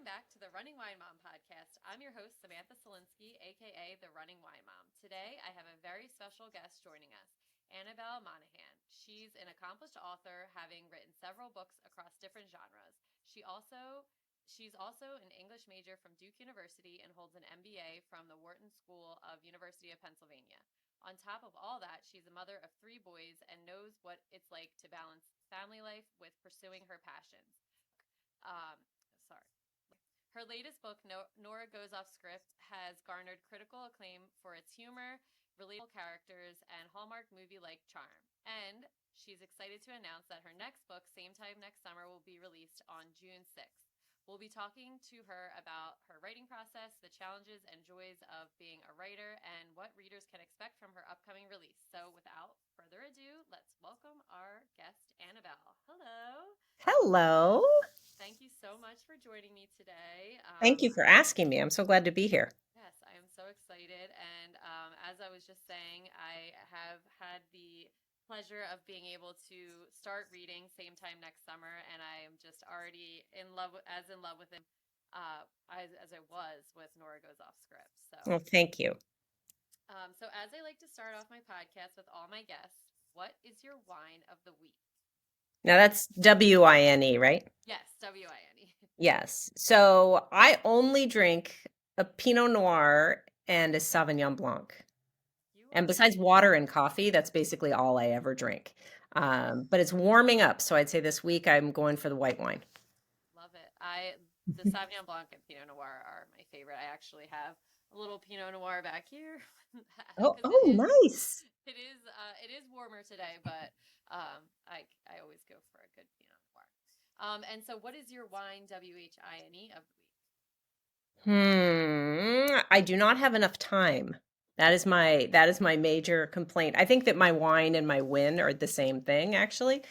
Welcome back to the Running Wine Mom podcast. I'm your host, Samantha Solinsky, aka the Running Wine Mom. Today, I have a very special guest joining us, Annabel Monaghan. She's an accomplished author, having written several books across different genres. She's also an English major from Duke University and holds an MBA from the Wharton School of University of Pennsylvania. On top of all that, she's a mother of 3 boys and knows what it's like to balance family life with pursuing her passions. Um, sorry. Her latest book, Nora Goes Off Script, has garnered critical acclaim for its humor, relatable characters, and Hallmark movie-like charm. And she's excited to announce that her next book, same time next summer, will be released on June 6th. We'll be talking to her about her writing process, the challenges and joys of being a writer, and what readers can expect from her upcoming release. So without further ado, let's welcome our guest, Annabel. Hello. Hello. Thank you so much for joining me today. Thank you for asking me. I'm so glad to be here. Yes, I am so excited. And as I was just saying, I have had the pleasure of being able to start reading same time next summer, and I am just already in love, as in love with it as I was with Nora Goes Off Script. Well, thank you. So as I like to start off my podcast with all my guests, what is your wine of the week? Now that's WINE, right? Yes, WINE. Yes. So I only drink a Pinot Noir and a Sauvignon Blanc. You And are besides water and coffee, that's basically all I ever drink. But it's warming up, so I'd say this week I'm going for the white wine. Love it. The Sauvignon Blanc and Pinot Noir are my favorite. I actually have a little Pinot Noir back here Oh, because oh, nice. it is warmer today, but I always go for a good Pinot Noir. And so what is your wine WHINE of the week? I do not have enough time. That is my major complaint. I think that my wine and my win are the same thing, actually.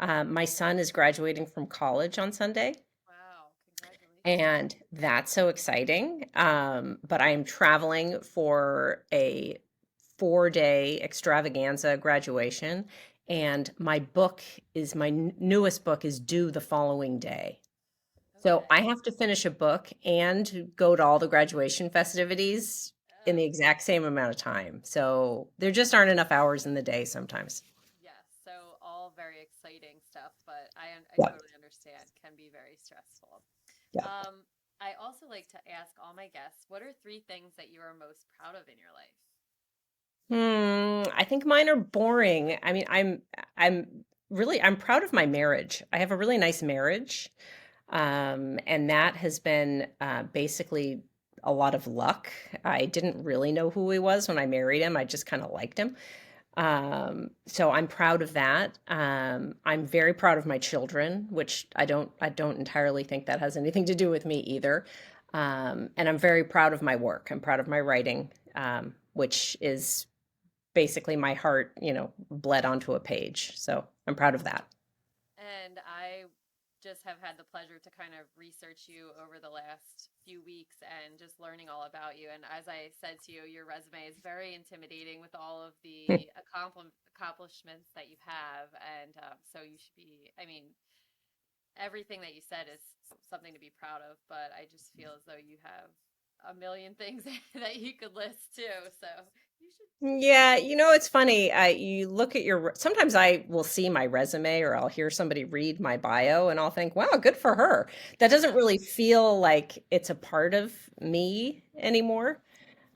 My son is graduating from college on Sunday, Wow, congratulations. and that's so exciting. But I am traveling for a 4-day extravaganza graduation, and my newest book is due the following day. So Okay. I have to finish a book and go to all the graduation festivities in the Oh, exact same amount of time. So there just aren't enough hours in the day sometimes. yes. So all very exciting stuff, but I Yeah. totally understand can be very stressful. Yeah. Um, I also like to ask all my guests, what are 3 things that you are most proud of in your life? I think mine are boring. I mean, I'm proud of my marriage. I have a really nice marriage. And that has been basically a lot of luck. I didn't really know who he was when I married him. I just kind of liked him. So I'm proud of that. I'm very proud of my children, which I don't entirely think that has anything to do with me either. And I'm very proud of my work. I'm proud of my writing, which is basically my heart, bled onto a page. So I'm proud of that. And I just have had the pleasure to kind of research you over the last few weeks and just learning all about you. And as I said to you, your resume is very intimidating with all of the accomplishments that you have. And so you should be, I mean, everything that you said is something to be proud of, but I just feel as though you have a million things that you could list too. So you should Yeah, it's funny. You look at sometimes I will see my resume or I'll hear somebody read my bio and I'll think, wow, good for her. That doesn't yeah. really feel like it's a part of me anymore.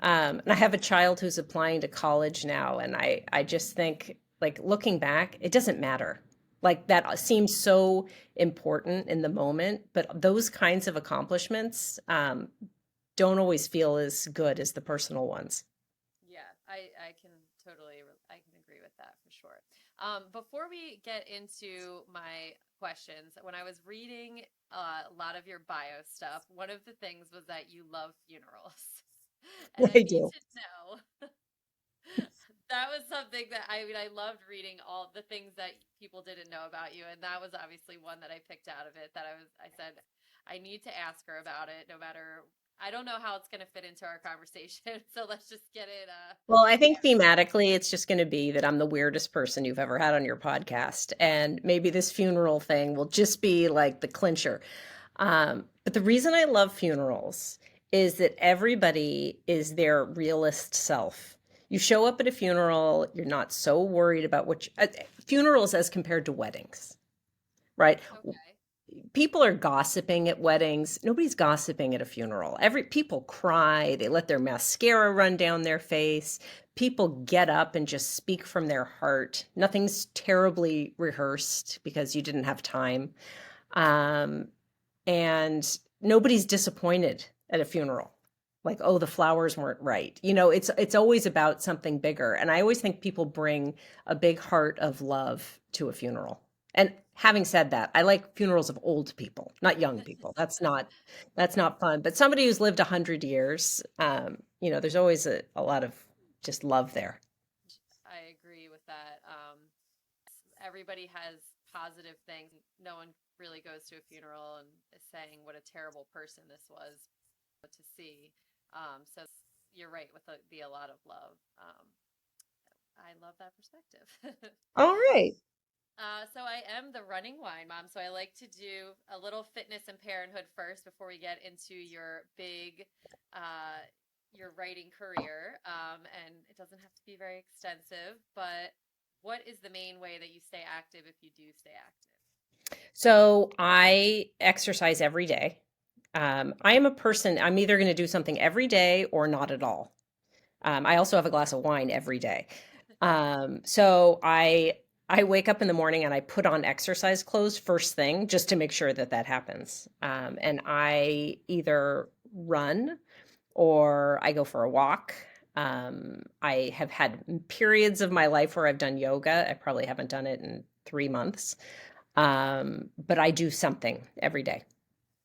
And I have a child who's applying to college now, and I just think, like, looking back, it doesn't matter. Like, that seems so important in the moment, but those kinds of accomplishments don't always feel as good as the personal ones. Yeah, I can I can agree with that for sure. Before we get into my questions, when I was reading a lot of your bio stuff, one of the things was that you love funerals. And I I need do. to know that was something that I mean, I loved reading all the things that people didn't know about you, and that was obviously one that I picked out of it that I said I need to ask her about it no matter I don't know how it's going to fit into our conversation, so let's just get it Well, I think there. thematically, it's just going to be that I'm the weirdest person you've ever had on your podcast. And maybe this funeral thing will just be like the clincher. But the reason I love funerals is that everybody is their realist self. You show up at a funeral, you're not so worried about funerals as compared to weddings, right? Okay. People are gossiping at weddings. Nobody's gossiping at a funeral. Every people cry, they let their mascara run down their face. People get up and just speak from their heart. Nothing's terribly rehearsed because you didn't have time. Um, and nobody's disappointed at a funeral. Like, oh, the flowers weren't right. It's always about something bigger. And I always think people bring a big heart of love to a funeral. And having said that, I like funerals of old people, not young people. That's not fun. But somebody who's lived 100 years, there's always a lot of just love there. I agree with that. Everybody has positive things. No one really goes to a funeral and is saying what a terrible person this was to see. So you're right with the a lot of love. I love that perspective. All right. So I am the running wine mom. So I like to do a little fitness and parenthood first before we get into uh, your writing career. And it doesn't have to be very extensive, but what is the main way that you stay active if you do stay active? So I exercise every day. I am a person, I'm either going to do something every day or not at all. I also have a glass of wine every day. So I wake up in the morning and I put on exercise clothes first thing just to make sure that that happens. And I either run or I go for a walk. I have had periods of my life where I've done yoga. I probably haven't done it in 3 months. But I do something every day.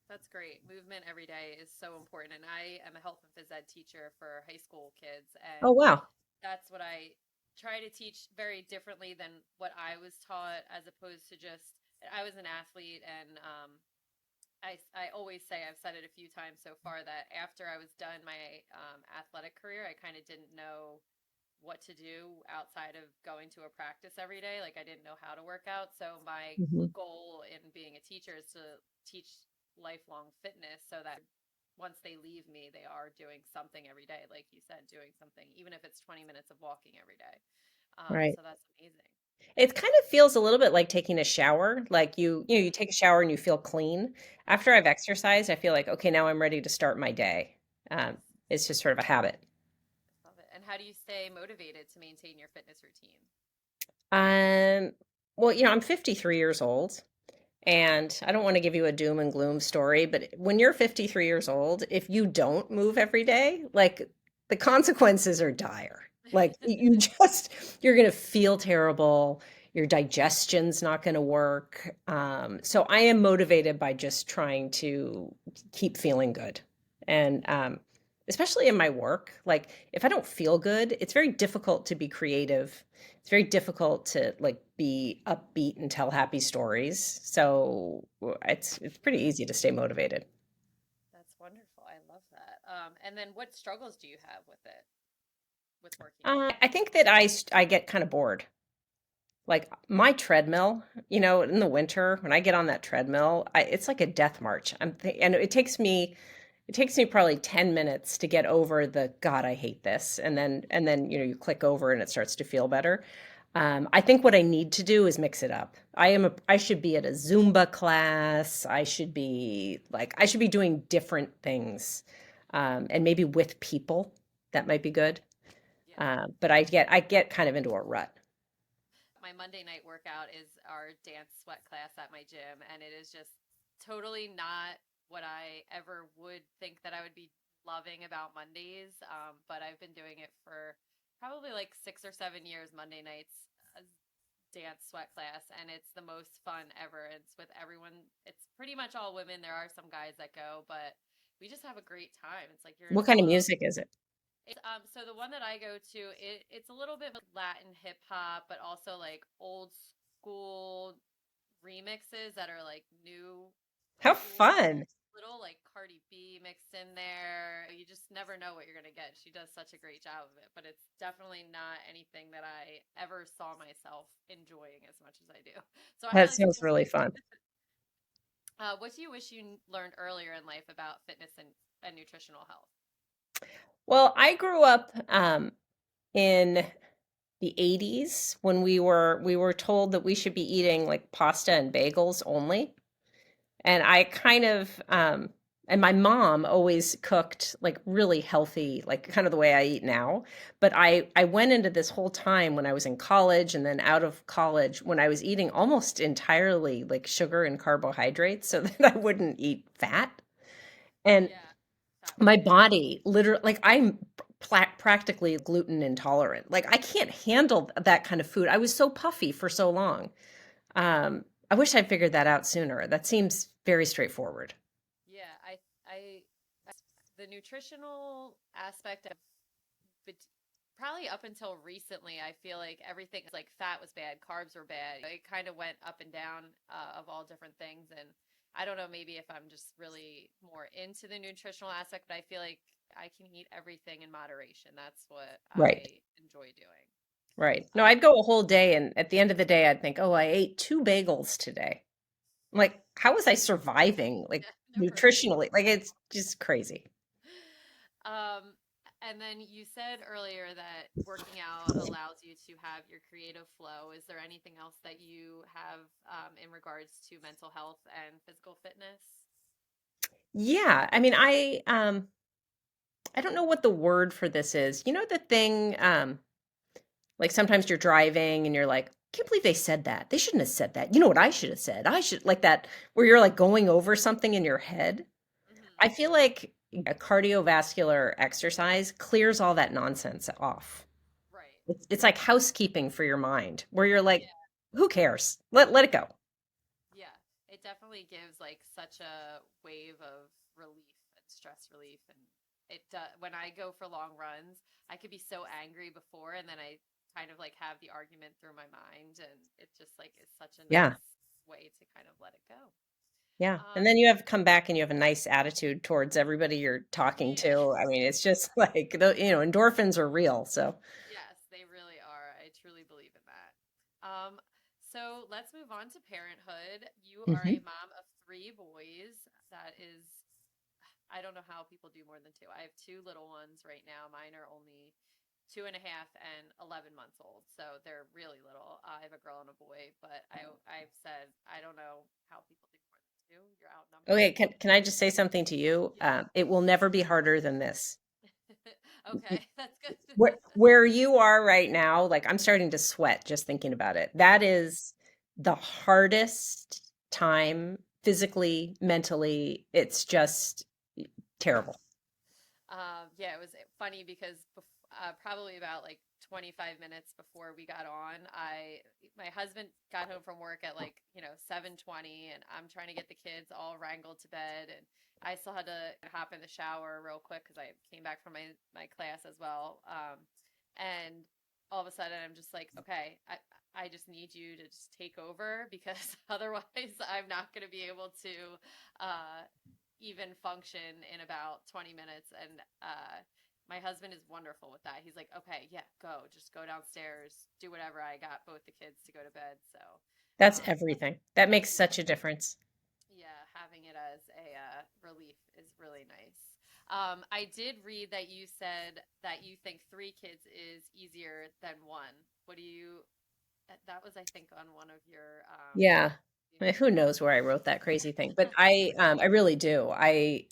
That's great. Movement every day is so important. And I am a health and phys ed teacher for high school kids. Oh, And wow. that's what I try to teach very differently than what I was taught, as opposed to just, I was an athlete. And I always say, I've said it a few times so far, that after I was done my athletic career, I kind of didn't know what to do outside of going to a practice every day. Like, I didn't know how to work out. So my Mhm. goal in being a teacher is to teach lifelong fitness so that once they leave me, they are doing something every day. Like you said, doing something, even if it's 20 minutes of walking every day. Right. So that's amazing. It kind of feels a little bit like taking a shower. Like you Hmm. take a shower and you feel clean. After I've Yep. exercised, I feel like, okay, now I'm ready to start my day. Yes. It's just sort of a habit. Love it. And how do you stay motivated to maintain your fitness routine? Um, well, I'm 53 years old. And I don't want to give you a doom and gloom story, but when you're 53 years old, if you don't move every day, like the consequences are dire. Like you're going to feel terrible. Your digestion's not going to work. So I am motivated by just trying to keep feeling good. And especially in my work, like if I don't feel good, it's very difficult to be creative. It's very difficult to like be upbeat and tell happy stories. So it's pretty easy to stay motivated. That's wonderful. I love that. And then what struggles do you have with it, with working out? I think that I get kind of bored. Like my treadmill, in the winter when I get on that treadmill, it's like a death march. And it takes me probably 10 minutes to get over the God, I hate this. And then you click over and it starts to feel better. I think what I need to do is mix it up. I should be at a Zumba class. I should be doing different things. And maybe with people, that might be good. Yeah. But I get kind of into a rut. My Monday night workout is our dance sweat class at my gym, and it is just totally not what I ever would think that I would be loving about Mondays. But I've been doing it for probably like 6 or 7 years, Monday nights dance sweat class, and it's the most fun ever. It's with everyone. It's pretty much all women. There are some guys that go, but we just have a great time. It's like you're in What kind of love. music is it? So the one that I go to, it's a little bit like Latin hip hop, but also like old school remixes that are like new How school, fun. little like Cardi B mixed in there. You just never know what you're gonna get. She does such a great job of it, but it's definitely not anything that I ever saw myself enjoying as much as I do. So I That highly sounds suggest really fun. What do you wish you learned earlier in life about fitness and nutritional health? Well, I grew up in the 80s when we were told that we should be eating like pasta and bagels only. And I kind of and my mom always cooked like really healthy, like kind of the way I eat now. But I went into this whole time when I was in college and then out of college when I was eating almost entirely like sugar and carbohydrates so that I wouldn't eat fat. And Yeah, fat my phobia. body literally, like I'm practically gluten intolerant. Like I can't handle that kind of food. I was so puffy for so long. I wish I'd figured that out sooner. That seems very straightforward. Yeah, I the nutritional aspect of but probably up until recently, I feel like everything is like fat was bad, carbs were bad. It kind of went up and down of all different things. And I don't know, maybe if I'm just really more into the nutritional aspect, but I feel like I can eat everything in moderation. That's what Right. I enjoy doing. Right. No, Um, I'd go a whole day and at the end of the day I'd think, "Oh, I ate 2 bagels today." I'm like, "How was I surviving like yeah, no right. nutritionally?" Like it's just crazy. Um, and then you said earlier that working out allows you to have your creative flow. Is there anything else that you have in regards to mental health and physical fitness? Yeah, I mean, I don't know what the word for this is. You know the thing like sometimes you're driving and you're like, "Can't believe they said that. They shouldn't have said that. You know what I should have said? I should," like that where you're like going over something in your head. Hmm. I feel like a cardiovascular exercise clears all that nonsense off. Right. It's like housekeeping for your mind, where you're like, Yeah. "Who cares? Let it go." Yeah. It definitely gives like such a wave of relief and stress relief. And when I go for long runs, I could be so angry before, and then I kind of like have the argument through my mind, and it just like is such a Yeah, nice way to kind of let it go. yeah, and Um, then you have come back and you have a nice attitude towards everybody you're talking yeah. to. I mean, it's just like endorphins are real, so Yes, they really are. I truly believe in that. Um, so let's move on to parenthood. You are a Mhm. mom of three boys. That is, I don't know how people do more than two. I have two little ones right now. Mine are only 2.5 and 11 months old, so they're really little. I have a girl and a boy, but I've said I don't know how people do more than two. You're outnumbered. Okay, can I just say something to you? Yeah. It will never be harder than this. Okay, that's good. Where you are right now, like I'm starting to sweat just thinking about it. That is the hardest time physically, mentally. It's just terrible. Yeah, it was funny because probably about like 25 minutes before we got on, my husband got home from work at like 7:20, and I'm trying to get the kids all wrangled to bed, and I still had to hop in the shower real quick because I came back from my class as well. And all of a sudden, I'm just like, okay, I just need you to just take over because otherwise, I'm not going to be able to. Even function in about 20 minutes. And my husband is wonderful with that. He's like, okay, yeah, go. Just go downstairs, do whatever. I got both the kids to go to bed. So, That's um, everything. That makes yeah, such a difference. yeah, having it as a relief is really nice. I did read that you said that you think three kids is easier than one. What do you, that was, I think, on one of your, Yeah. Who knows where I wrote that crazy thing, but I really do. I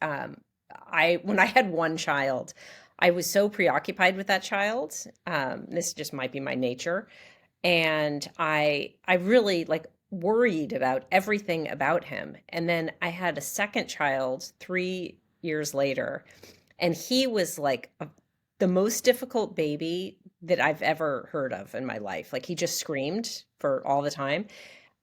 when I had one child, I was so preoccupied with that child. This just might be my nature, and I really like worried about everything about him. And then I had a second child 3 years later, and he was like the most difficult baby that I've ever heard of in my life. Like he just screamed for all the time.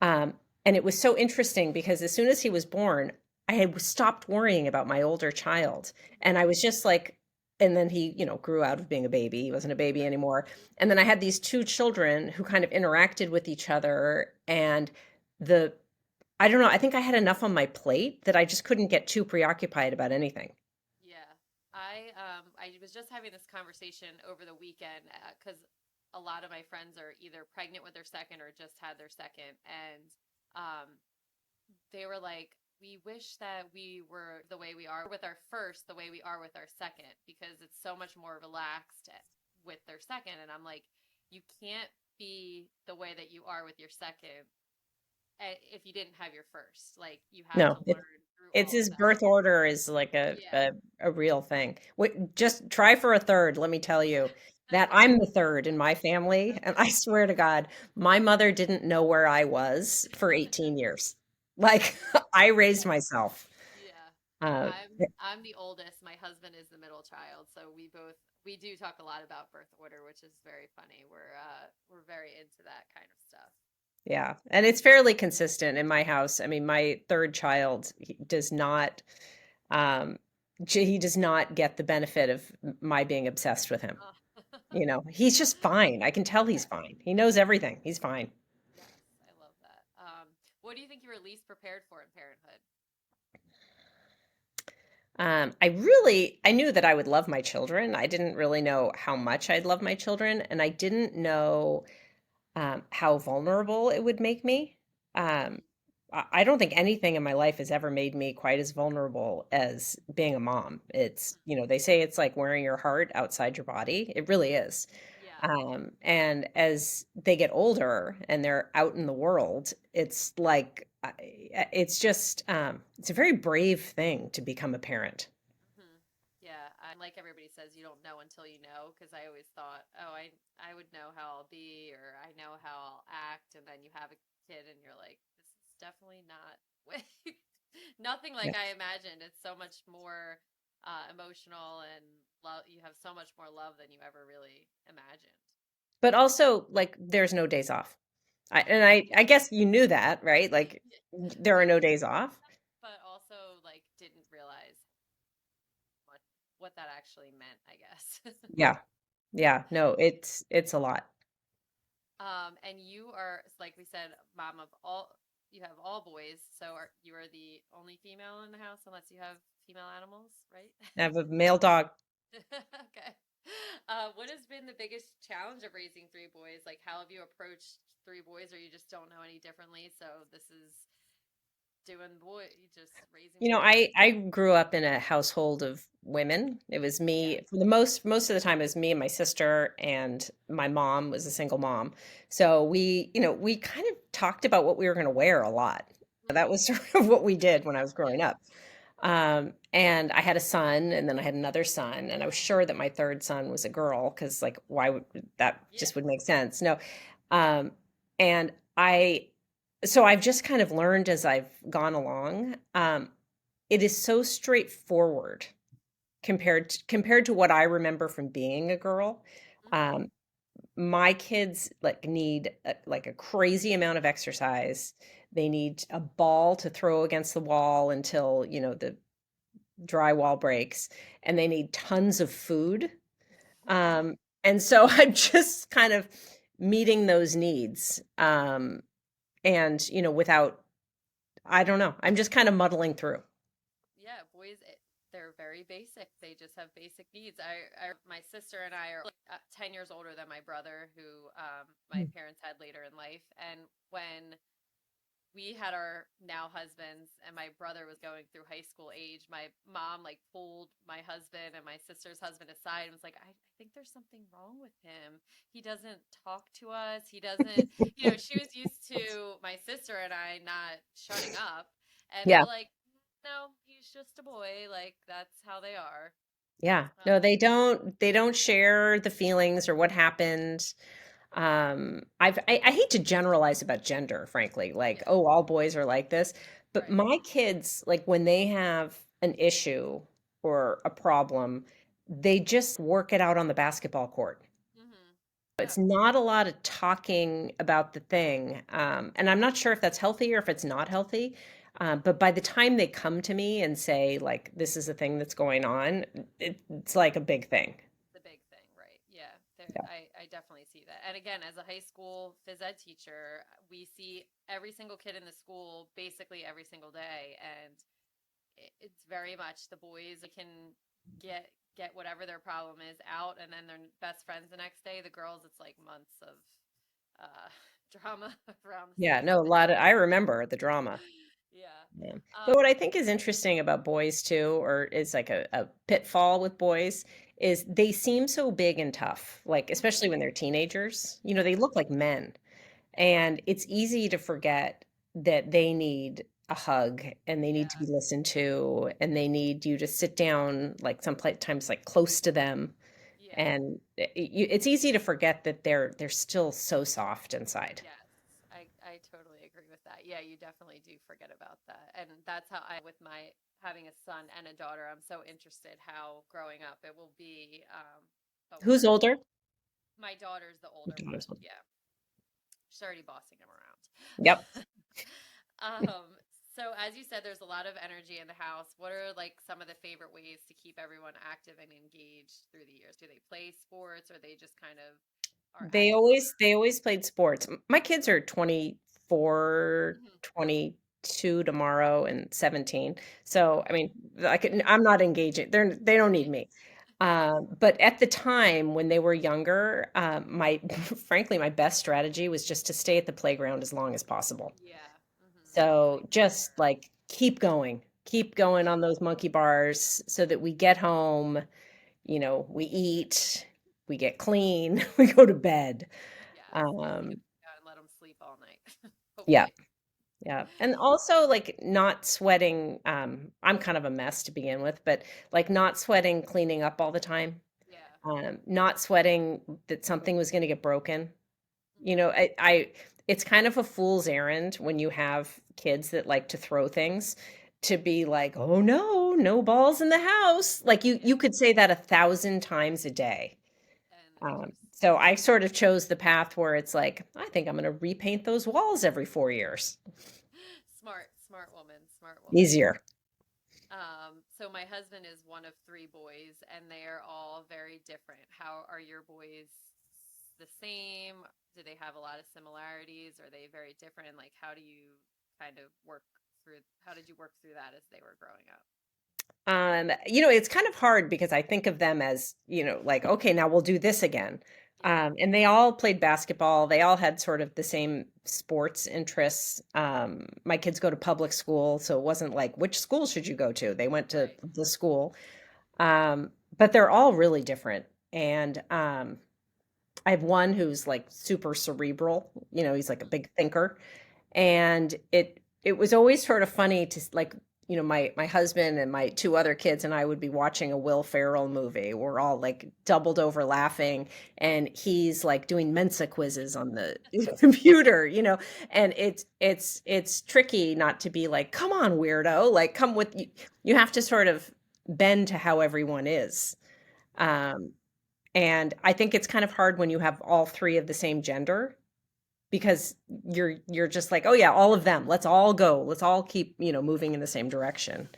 Um, and it was so interesting because as soon as he was born, I had stopped worrying about my older child. And I was just like, and then he, grew out of being a baby. He wasn't a baby Right. anymore. And then I had these two children who kind of interacted with each other. And the, I don't know, I think I had enough on my plate that I just couldn't get too preoccupied about anything. Yeah. I was just having this conversation over the weekend because a lot of my friends are either pregnant with their second or just had their second, and um they were like, we wish that we were the way we are with our first, the way we are with our second, because it's so much more relaxed with their second. And I'm like, you can't be the way that you are with your second if you didn't have your first. Like, you have No, to learn through it's all of his that. birth order is like Yeah. a real thing. Wait, just try for a third. Let me tell you that I'm the third in my family, and I swear to God, my mother didn't know where I was for 18 years. Like I raised Yeah. myself. Yeah. Uh, I'm the oldest. My husband is the middle child, so we do talk a lot about birth order, which is very funny. We're very into that kind of stuff. yeah, and it's fairly consistent in my house. I mean, my third child he does not um he does not get the benefit of my being obsessed with him. Oh. You know, he's just fine. I can tell he's Yeah. fine. He knows everything. He's fine. Yes, I love that. What do you think you were least prepared for in parenthood? I knew that I would love my children. I didn't really know how much I'd love my children, and I didn't know how vulnerable it would make me. Um, I don't think anything in my life has ever made me quite as vulnerable as being a mom. It's, Mhm. you know, they say it's like wearing your heart outside your body. It really is. Yeah. And as they get older and they're out in the world, it's like, it's just, it's a very brave thing to become a parent. Hmm. Yeah, I'm like everybody says, you don't know until you know. Because I always thought, oh, I would know how I'll be, or I know how I'll act, and then you have a kid, and you're like, this is definitely not nothing Yeah. like I imagined. It's so much more emotional, and love. You have so much more love than you ever really imagined. But also, like, there's no days off. I Yeah. guess you knew that, right? Like, there are I no knew, days off. but also like didn't realize what what that actually meant, I guess. Yeah. Yeah. No, it's a lot. And you are, like we said, mom of all. You have all boys, so you are the only female in the house, unless you have female animals, right? I have a male dog. Okay. What has been the biggest challenge of raising three boys? Like, how have you approached three boys, or you just don't know any differently? So this is doing boy, just raising You know, boys. I grew up in a household of women. It was Yeah. me for the most of the time it was me and my sister and my mom was a single mom. So we, you know, we kind of talked about what we were going to wear a lot. That Hmm. was sort of what we did when I was growing Yeah. up. And I had a son and then I had another son and I was sure that my third son was a girl because like why would that Yeah. just would make sense. No. Um, and I so I've just kind of learned as I've gone along. It is so straightforward compared to what I remember from being a girl. Hmm. Um, my kids like need like a crazy amount of exercise. They need a ball to throw against the wall until, you know, the drywall breaks, and they need tons of food. And so I'm just kind of meeting those needs. And, you know, without, I don't know, I'm just kind of muddling through. Yeah, boys, they're very basic. They just have basic needs. My sister and I are like, 10 years older than my brother, who my Mm. parents had later in life. And when we had our now husbands and my brother was going through high school age, my mom like pulled my husband and my sister's husband aside and was like, I think there's something wrong with him. He doesn't talk to us. He doesn't, she was used to my sister and I not shutting up. And Yeah. they're like, no, he's just a boy. Like, that's how they are. Yeah. No, Um, they don't share the feelings or what happened. I hate to generalize about gender, frankly, like, yeah, oh, all boys are like this. But right. my kids, like when they have an issue or a problem, they just work it out on the basketball court. Hmm. It's Yep. not a lot of talking about the thing. And I'm not sure if that's healthy or if it's not healthy. But by the time they come to me and say, like, this is a thing that's going on, it's like a big thing. The big thing, right? Yeah, Yeah. I definitely see that. And again, as a high school phys ed teacher, we see every single kid in the school basically every single day, and it's very much the boys can get whatever their problem is out, and then they're best friends the next day. The girls, it's like months of uh, drama around the Yeah. same No, a thing. lot of, I remember the drama. Yeah. Yeah. But Um, what I think is interesting about boys too, or is like a pitfall with boys, is they seem so big and tough, like especially mhm, when they're teenagers. You know, they yeah. look like men. And it's easy to forget that they need a hug and they need to Yeah. be listened to and they need you to sit down like sometimes like close to them. Yeah. And it's easy to forget that they're still so soft inside. Yes, I totally agree with that. Yeah, you definitely do forget about that. And that's how I, with my having a son and a daughter, I'm so interested how growing up it will be. But Who's older? my daughter's the Your older one. daughter's older. Yeah, she's already bossing him Yep. around. So as you said, there's a lot of energy in the house. What are like some of the favorite ways to keep everyone active and engaged through the years? Do they play sports or they just kind of are They active? always they always played sports. My kids are 24, Mhm. 22 tomorrow and 17. So, I Okay. mean, I'm not engaging. They don't need me. But at the time when they were younger, my frankly, my best strategy was just to stay at the playground as long as possible. Yeah. So Makes just like keep going on those monkey bars so that we get home, we eat, we get clean, we go to bed. Yes, and you Um, can go and let them sleep all night, yeah, hopefully. yeah. And also like not sweating, I'm kind of a mess to begin with, but like not sweating cleaning up all the time. Yeah. Not sweating that something was going to get broken. You Mhm. know, it's kind of a fool's errand when you have kids that like to throw things to be like, oh no, no balls in the house. Like you Yeah, could say that 1,000 times a day. and it just So I sort of chose the path where it's like, I think I'm going to repaint those walls every 4 years. smart woman, smart woman. Easier. So my husband is one of three boys, and they are all very different. How are your boys the same? Do they have a lot of similarities? Are they very different? And like, how do you kind of work through? How did you work through that as they were growing up? It's kind of hard because I think of them as, like, okay, now we'll do this again. Yeah, And they all played basketball. They all had sort of the same sports interests. My kids go to public school, so it wasn't like, which school should you go to? They went to right. the school. But they're all really different. And I have one who's like super cerebral, he's like a Mhm. big thinker. And it was always sort of funny to like, my husband and my two other kids and I would be watching a Will Ferrell movie. We're all like doubled over laughing, and he's like doing Mensa quizzes on the computer, and it's tricky not to be like, come on, weirdo, like come with you. You have to sort of bend to how everyone is. Yeah, Um, and I think it's kind of hard when you have all three of the same gender because you're just like, oh yeah, all of them. Let's all go. Let's all keep, moving in the same direction.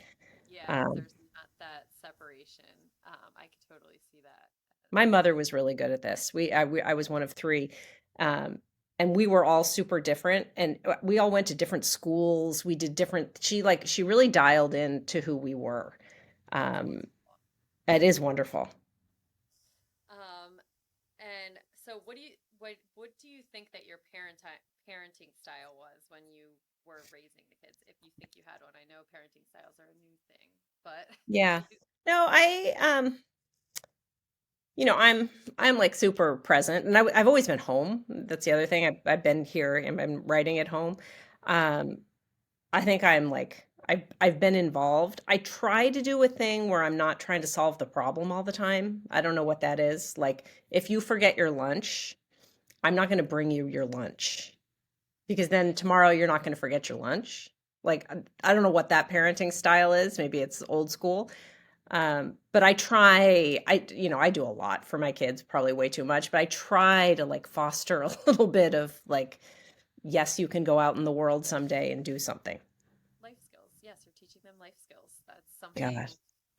yeah. Um, There's not that separation. I could totally see that. my mother was really good at this. I was one of three. Um, and we were all super different and we all went to different schools. We did different, she really dialed in to who we were. That's Um, wonderful. it is wonderful. Um, and so what do you think that your parenting style was when you were raising the kids? If you think you had one, I know parenting styles are a new thing, but do Yeah. you? No, I'm like super present, and I've always been home. That's the other thing. I've been here and been writing at home. Um, I think I'm like I've been involved. I try to do a thing where I'm not trying to solve the problem all the time. I don't know what that is. Like if you forget your lunch, I'm not going to bring you your lunch because then tomorrow you're not going to forget your lunch. Like I don't know what that parenting style is. Maybe it's old school. But I do a lot for my kids, probably way too much, but I try to like foster a little bit of like, yes, you can go out in the world someday and do something. Life skills. Yes, you're teaching them life skills. That's God. something.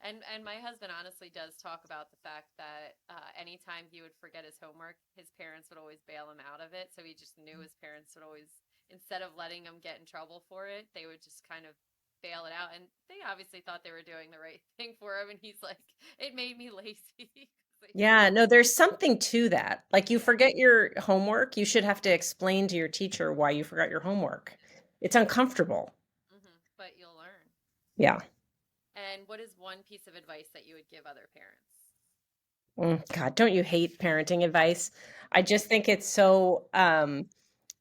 And my husband honestly does talk about the fact that anytime he would forget his homework, his parents would always bail him out of it. So he just knew his parents would always, instead of letting him get in trouble for it, they would just kind of bail it out. And they obviously thought they were doing the right thing for him. And he's like, it made me lazy because I didn't Yeah, have no, to. there's something to that. Like you Yeah. forget your homework, you should have to explain to your teacher why you forgot your homework. It's uncomfortable. Hmm. Yeah. And what is one piece of advice that you would give other parents? God, don't you hate parenting advice? I just think it's so,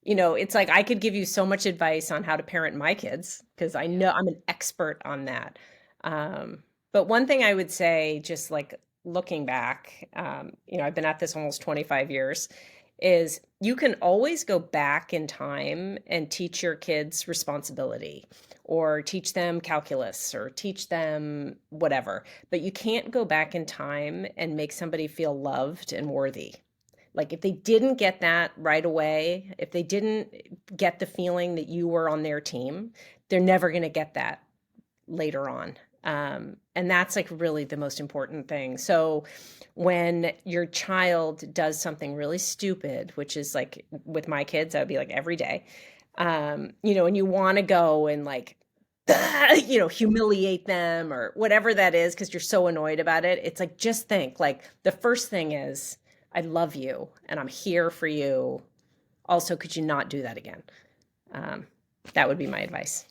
it's like I could give you so much advice on how to parent my kids because I Yeah. know I'm an expert on that. But one thing I would say, just like looking back, I've been at this almost 25 years, is you can always go back in time and teach your kids responsibility or teach them calculus or teach them whatever. But you can't go back in time and make somebody feel loved and worthy. Like if they didn't get that right away, if they didn't get the feeling that you were on their team, they're never going to get that later on. And that's like really the most important thing. So when your child does something really stupid, which is like with my kids, that would be like every day, and you want to go and like, humiliate them or whatever that is because you're so annoyed about it. It's like, just think like the first thing is, I love you and I'm here for you. Also, could you not do that again? Um, that would be my advice.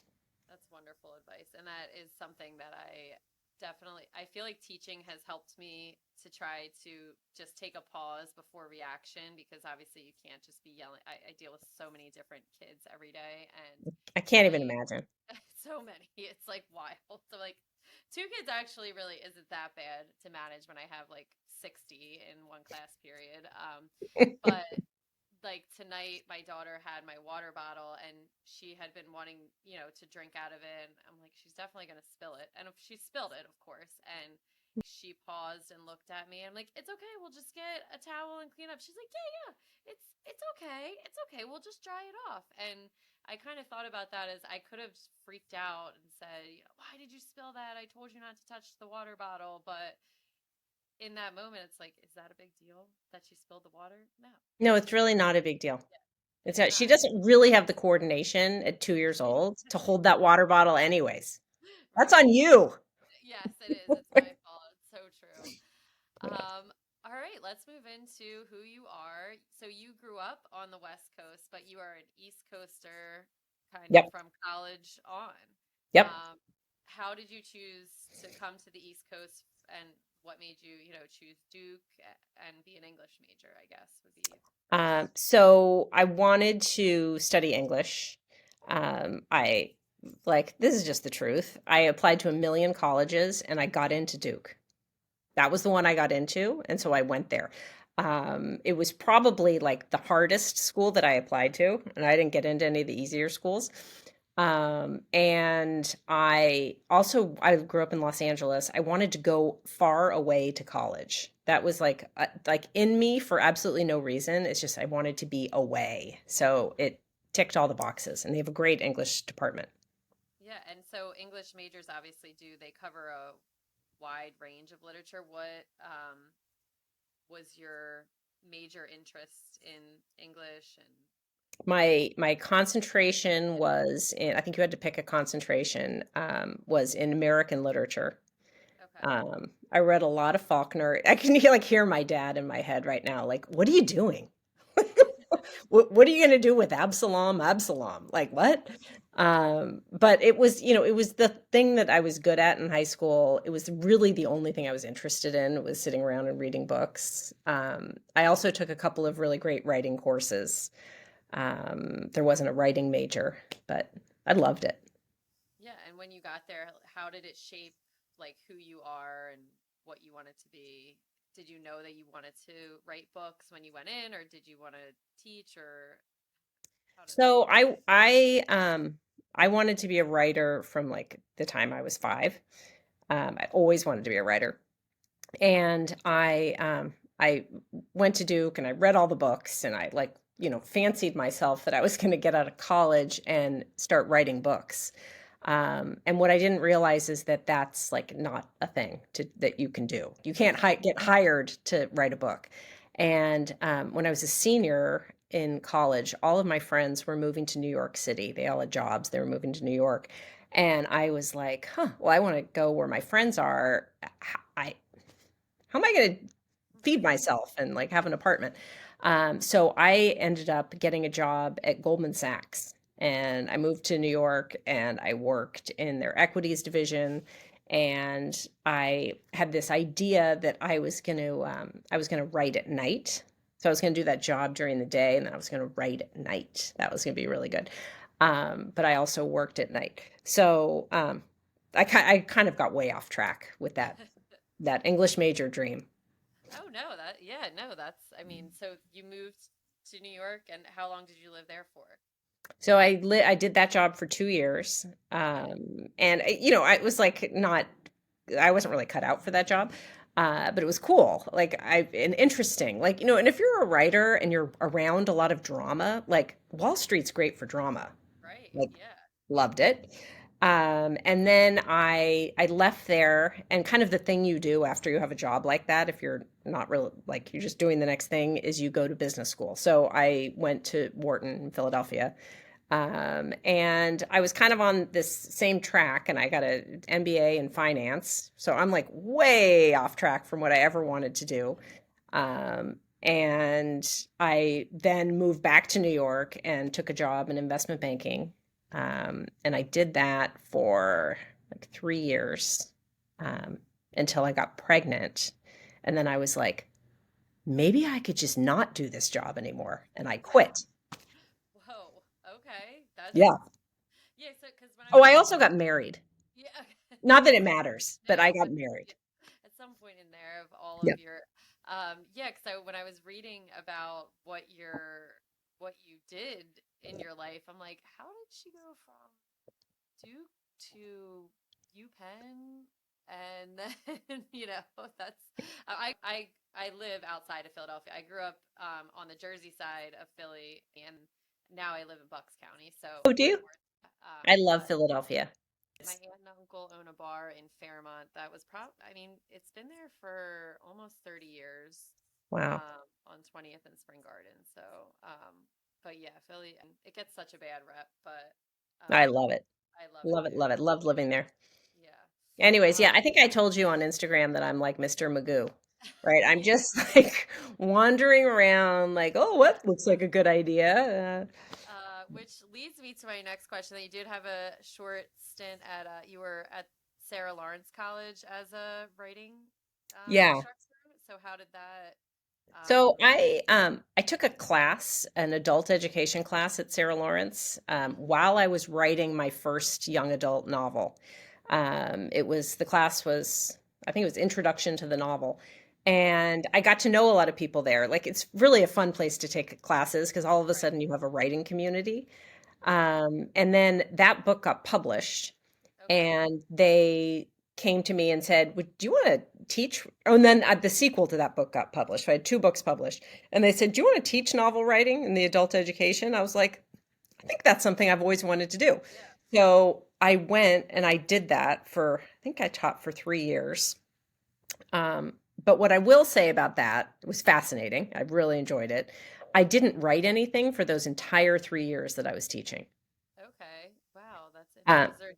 That's wonderful advice. And that is something that I feel like teaching has helped me to try to just take a pause before reaction because obviously you can't just be yelling. I deal with so many different kids every day and I can't even they, imagine. so many. It's like wild. So, like, two kids actually really isn't that bad to manage when I have like 60 in one class period. But like tonight my daughter had my water bottle and she had been wanting to drink out of it and I'm like she's definitely going to spill it and if she spilled it of course and she paused and looked at me and I'm like it's okay we'll just get a towel and clean up she's like yeah it's okay we'll just dry it off and I kind of thought about that as I could have freaked out and said why did you spill that I told you not to touch the water bottle but in that moment it's like is that a big deal that she spilled the water no No, it's it's really not a big deal. yeah, It's it's that she not. doesn't really have the coordination at 2 years old to hold that water bottle anyways. That's on Right. you. Yes, it is. It's my fault. It's so true. Yeah. All right, let's move into who you are. So you grew up on the West Coast, but you are an East Coaster kind of Yep. from college on. Yep. Um, how did you choose to come to the East Coast and what made you, choose Duke and be an English major, I guess would be. So I wanted to study English. I like this is just the truth. I applied to a million colleges and I got into Duke. That was the one I got into, and so I went there. It was probably like the hardest school that I applied to, and I didn't get into any of the easier schools. And I grew up in Los Angeles. I wanted to go far away to college. That was like in me for absolutely no reason. It's just I wanted to be away. So it ticked all the boxes, and they have a great English department. Yeah, and so English majors obviously do, they cover a wide range of literature. What was your major interest in English and My concentration was in, I think you had to pick a concentration, was in American literature. okay. I read a lot of Faulkner. I can hear my dad in my head right now. Like, what are you doing? What are you going to do with Absalom? Absalom? Like what? But it was the thing that I was good at in high school. It was really the only thing I was interested in was sitting around and reading books. I also took a couple of really great writing courses. There wasn't a writing major, but I loved it. Yeah, and when you got there, how did it shape like who you are and what you wanted to be? Did you know that you wanted to write books when you went in, or did you want to teach, or how did that? So I wanted to be a writer from like the time I was 5. I always wanted to be a writer. And I went to Duke and I read all the books and I like, fancied myself that I was going to get out of college and start writing books. And what I didn't realize is that that's like not a thing that you can do. You can't get hired to write a book. And when I was a senior in college, all of my friends were moving to New York City. They all had jobs. They were moving to New York. And I was like, huh, well, I want to go where my friends are. I, how am I going to feed myself and like have an apartment? So I ended up getting a job at Goldman Sachs. and I moved to New York and I worked in their equities division. And I had this idea that I was going to write at night. So I was going to do that job during the day, and then I was going to write at night. That was going to be really good. But I also worked at night. So I kind of got way off track with that English major dream. Oh no, yeah, no, I mean, so you moved to New York, and how long did you live there for? So I did that job for 2 years, Okay. and I was like not I wasn't really cut out for that job, but it was cool, like I and interesting, like and if you're a writer and you're around a lot of drama, like Wall Street's great for drama. Right. Like Yeah. loved it. And then I left there, and kind of the thing you do after you have a job like that, if you're not really like you're just doing the next thing, is you go to business school. So I went to Wharton in Philadelphia, and I was kind of on this same track, and I got an MBA in finance. So I'm like way off track from what I ever wanted to do. And I then moved back to New York and took a job in investment banking. And I did that for like 3 years, um, until I got pregnant. And then I was like, maybe I could just not do this job anymore. And I quit. Whoa. Okay. That's Yeah. yeah. So, because when I Oh, was I also got married. yeah, Not that it matters, but I no, got but married. yeah, at some point in there of all Yeah. of your, yeah. So when I was reading about what you did in your life, I'm like, how did she go from Duke to UPenn? And then, that's I live outside of Philadelphia. I grew up on the Jersey side of Philly, and now I live in Bucks County, so Oh, do you? north. I love But Philadelphia. my aunt and uncle own a bar in Fairmont that was I mean, it's been there for almost 30 years, Wow. on 20th and Spring Garden. So, but yeah, Philly, and it gets such a bad rep, but I um, love it. I love it Love it. too. Love it. Loved living there. Yeah. Anyways, Um, yeah, I think I told you on Instagram that I'm like Mr. Magoo, right? I'm just like wandering around, like, oh, yeah. what looks like a good idea? Which leads me to my next question. That you did have a short stint at you were at Sarah Lawrence College as a writing Yeah. instructor. So how did that? So Um, I took a class, an adult education class at Sarah Lawrence, while I was writing my first young adult novel. The class was, I think it was Introduction to the Novel. okay. And I got to know a lot of people there. Like it's really a fun place to take classes because all of a Right. sudden you have a writing community. Okay. And then that book got published, Okay. and they came to me and said, "Do you want to teach?" Oh, and then the sequel to that book got published. So I had two books published, and they said, "Do you want to teach novel writing in the adult education?" I was like, "I think that's something I've always wanted to do." Yeah. So I went and I did that I think I taught for 3 years. But what I will say about that, it was fascinating. I really enjoyed it. I didn't write anything for those entire 3 years that I was teaching. Okay. Wow, that's Uh, interesting. Was there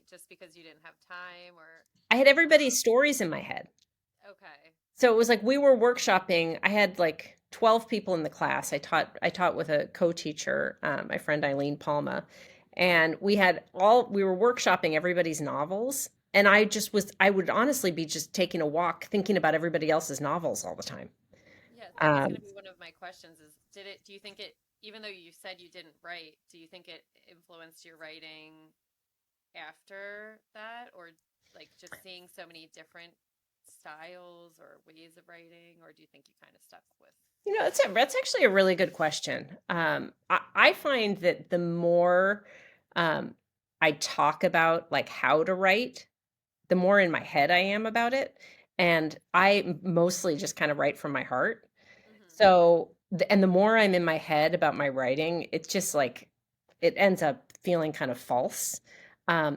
just because you didn't have time or I had um everybody's stories in my head. okay. So it was like we were workshopping. I had like 12 people in the class. I taught with a co-teacher, my friend Eileen Palma, and we were workshopping everybody's novels. And I would honestly be just taking a walk thinking about everybody else's novels all the time. Yeah, that was going Um, to be one of my questions is do you think it, even though you said you didn't write, do you think it influenced your writing after that, or like just seeing so many different styles or ways of writing, or do you think you kind of stuck with that's actually a really good question. I find that the more um, I talk about like how to write, the more in my head I am about it. And I mostly just kind of write from my heart. hmm So, and the more I'm in my head about my writing, it's just like it ends up feeling kind of false.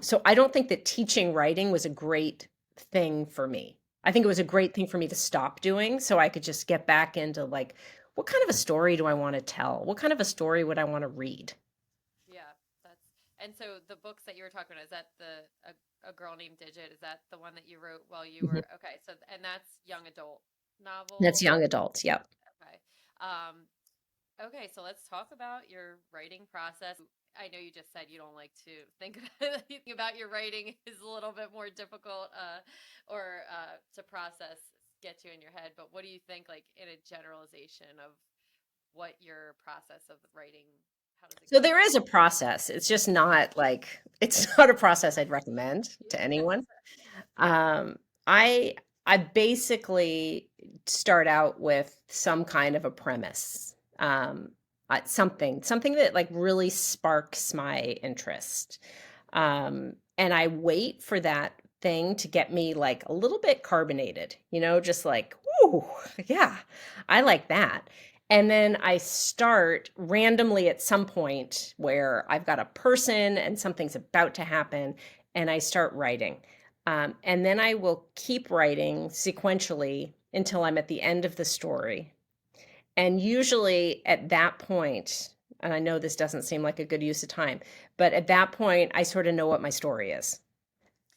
So I don't think that teaching writing was a great thing for me. I think it was a great thing for me to stop doing so I could just get back into like, what kind of a story do I want to tell? What kind of a story would I want to read? yeah, that's and so the books that you were talking about, is that a girl named Digit, is that the one that you wrote while you Mhm. were okay, so and that's young adult That's novel. young adults. Yep. Okay. um Okay, so let's talk about your writing process. I know you just said you don't like to think about your writing is a little bit more difficult or to process, get you in your head. But what do you think, like in a generalization of what your process of writing, how does it So go? there is a process. It's just not like it's not a process I'd recommend to Yeah. anyone. Um, I I basically start out with some kind of a premise, something that like really sparks my interest, and I wait for that thing to get me like a little bit carbonated, just like, ooh, yeah, I like that. And then I start randomly at some point where I've got a person and something's about to happen, and I start writing. And then I will keep writing sequentially until I'm at the end of the story. And usually at that point, and I know this doesn't seem like a good use of time, but at that point, I sort of know what my story is.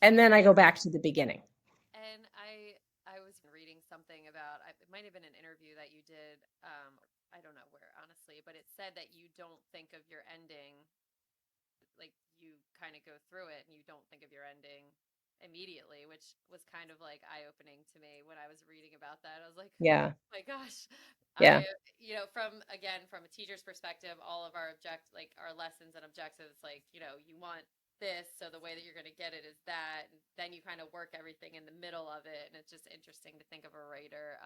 And then I go back to the beginning. And I was reading something about it might have been an interview that you did. I don't know where honestly, but it said that you don't think of your ending, like you kind of go through it and you don't think of your ending immediately, which was kind of like eye opening to me when I was reading about that. I was like, Yeah. my gosh, Yeah. from again from a teacher's perspective, all of our like our lessons and objectives, like you want this, so the way that you're going to get it is that, and then you kind of work everything in the middle of it, and it's just interesting to think of a writer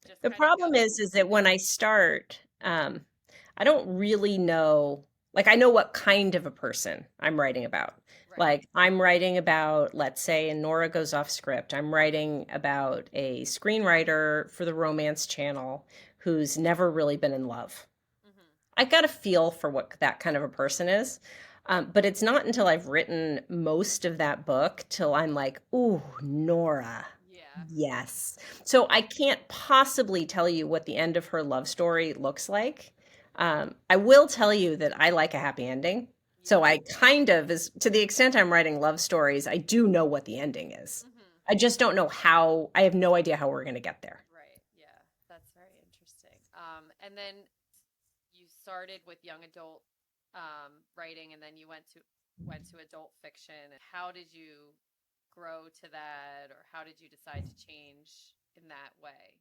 just The kind of problem going is through that when it. I start, I don't really know, like I know what kind of a person I'm writing about. Right. Like I'm writing about, let's say in Nora Goes Off Script, I'm writing about a screenwriter for the Romance Channel who's never really been in love. Hmm. I've got a feel for what that kind of a person is. But it's not until I've written most of that book till I'm like, ooh, Nora. Yeah. Yes. So I can't possibly tell you what the end of her love story looks like. I will tell you that I like a happy ending. So Yeah. I kind of, is to the extent I'm writing love stories, I do know what the ending is. Hmm. I just don't know how, I have no idea how we're going to get there. Right. Yeah. That's very interesting. And then you started with young adult writing, and then you went to adult fiction. How did you grow to that, or how did you decide to change in that way?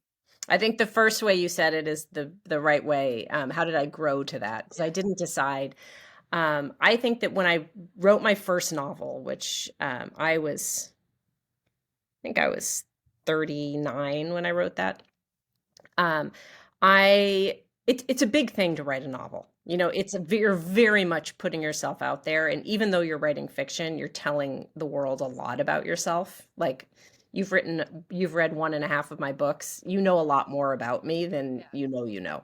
I think the first way you said it is the right way. How did I grow to that? Because I Yeah. didn't decide. I think that when I wrote my first novel, which I think I was 39 when I wrote that. Um, it's a big thing to write a novel. Hmm. You're very much putting yourself out there, and even though you're writing fiction, you're telling the world a lot about yourself. Like you've read one and a half of my books. You know a lot more about me than Yeah. you know.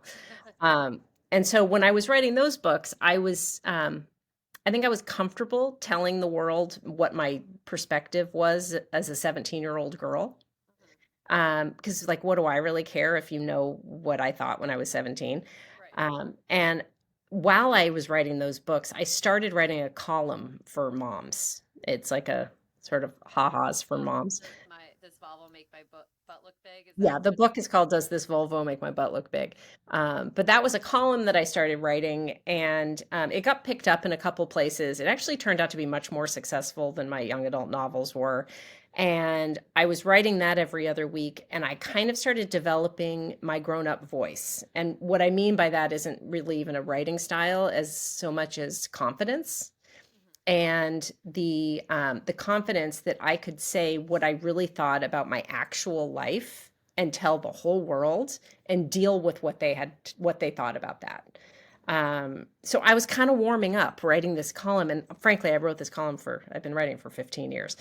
Um, and so when I was writing those books, I think I was comfortable telling the world what my perspective was as a 17-year-old girl. Hmm. Because like, what do I really care if you know what I thought when I was 17? Right. And while I was writing those books, I started writing a column for moms. It's like a sort of ha-has for moms. Does Volvo make my butt look big? Is that Yeah, the book is called "Does This Volvo Make My Butt Look Big?" But that was a column that I started writing, and it got picked up in a couple places. It actually turned out to be much more successful than my young adult novels were. And I was writing that every other week, and I kind of started developing my grown-up voice. And what I mean by that isn't really even a writing style as so much as confidence hmm and the confidence that I could say what I really thought about my actual life and tell the whole world and deal with what they thought about that. So I was kind of warming up writing this column, and frankly, I wrote this column for I've been writing for 15 years.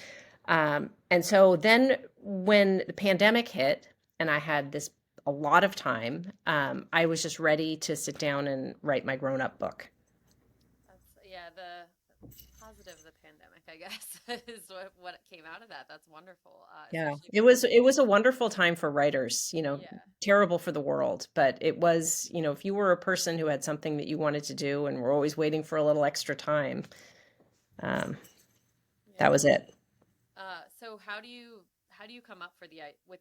And so then when the pandemic hit and I had this a lot of time, I was just ready to sit down and write my grown up book. That's yeah, the positive of the pandemic, I guess, is what came out of that. That's wonderful, Yeah, especially it for was a wonderful time for writers, yeah, terrible for the world, but it was, if you were a person who had something that you wanted to do and were always waiting for a little extra time, um, that yeah. was it. So how do you come up with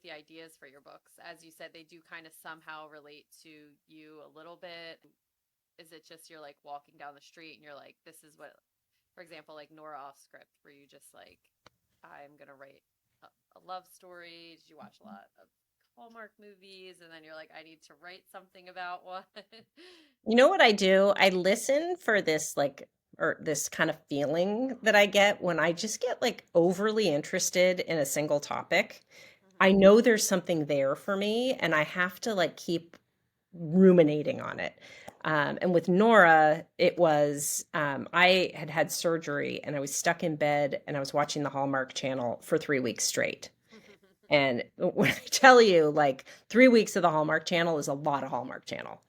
the ideas for your books? As you said, they do kind of somehow relate to you a little bit. is it just you're like walking down the street and you're like, this is what, for example, like Nora Off Script, where you just like, I'm gonna write a love story. Did you watch a lot of Hallmark movies? And then you're like, I need to write something about one. You know what I do? I listen for this like or this kind of feeling that I get when I just get like overly interested in a single topic. I Hmm. know there's something there for me and I have to like keep ruminating on it. And with Nora, it was I had had surgery and I was stuck in bed and I was watching the Hallmark Channel for 3 weeks straight. And when I tell you, like 3 weeks of the Hallmark Channel is a lot of Hallmark Channel.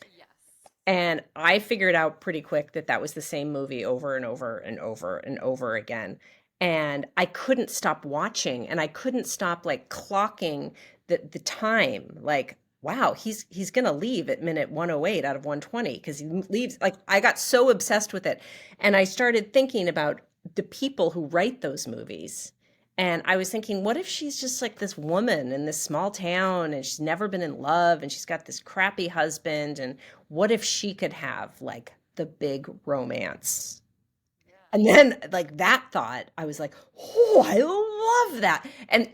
Yes. And I figured out pretty quick that that was the same movie over and over and over and over again. And I couldn't stop watching and I couldn't stop like clocking the time. Like, wow, he's gonna leave at minute 108 out of 120 because he leaves. Like I got so obsessed with it. And I started thinking about the people who write those movies. And I was thinking, what if she's just like this woman in this small town and she's never been in love and she's got this crappy husband and what if she could have like the big romance? Yeah. And then like that thought, I was like, "Oh, I love that." And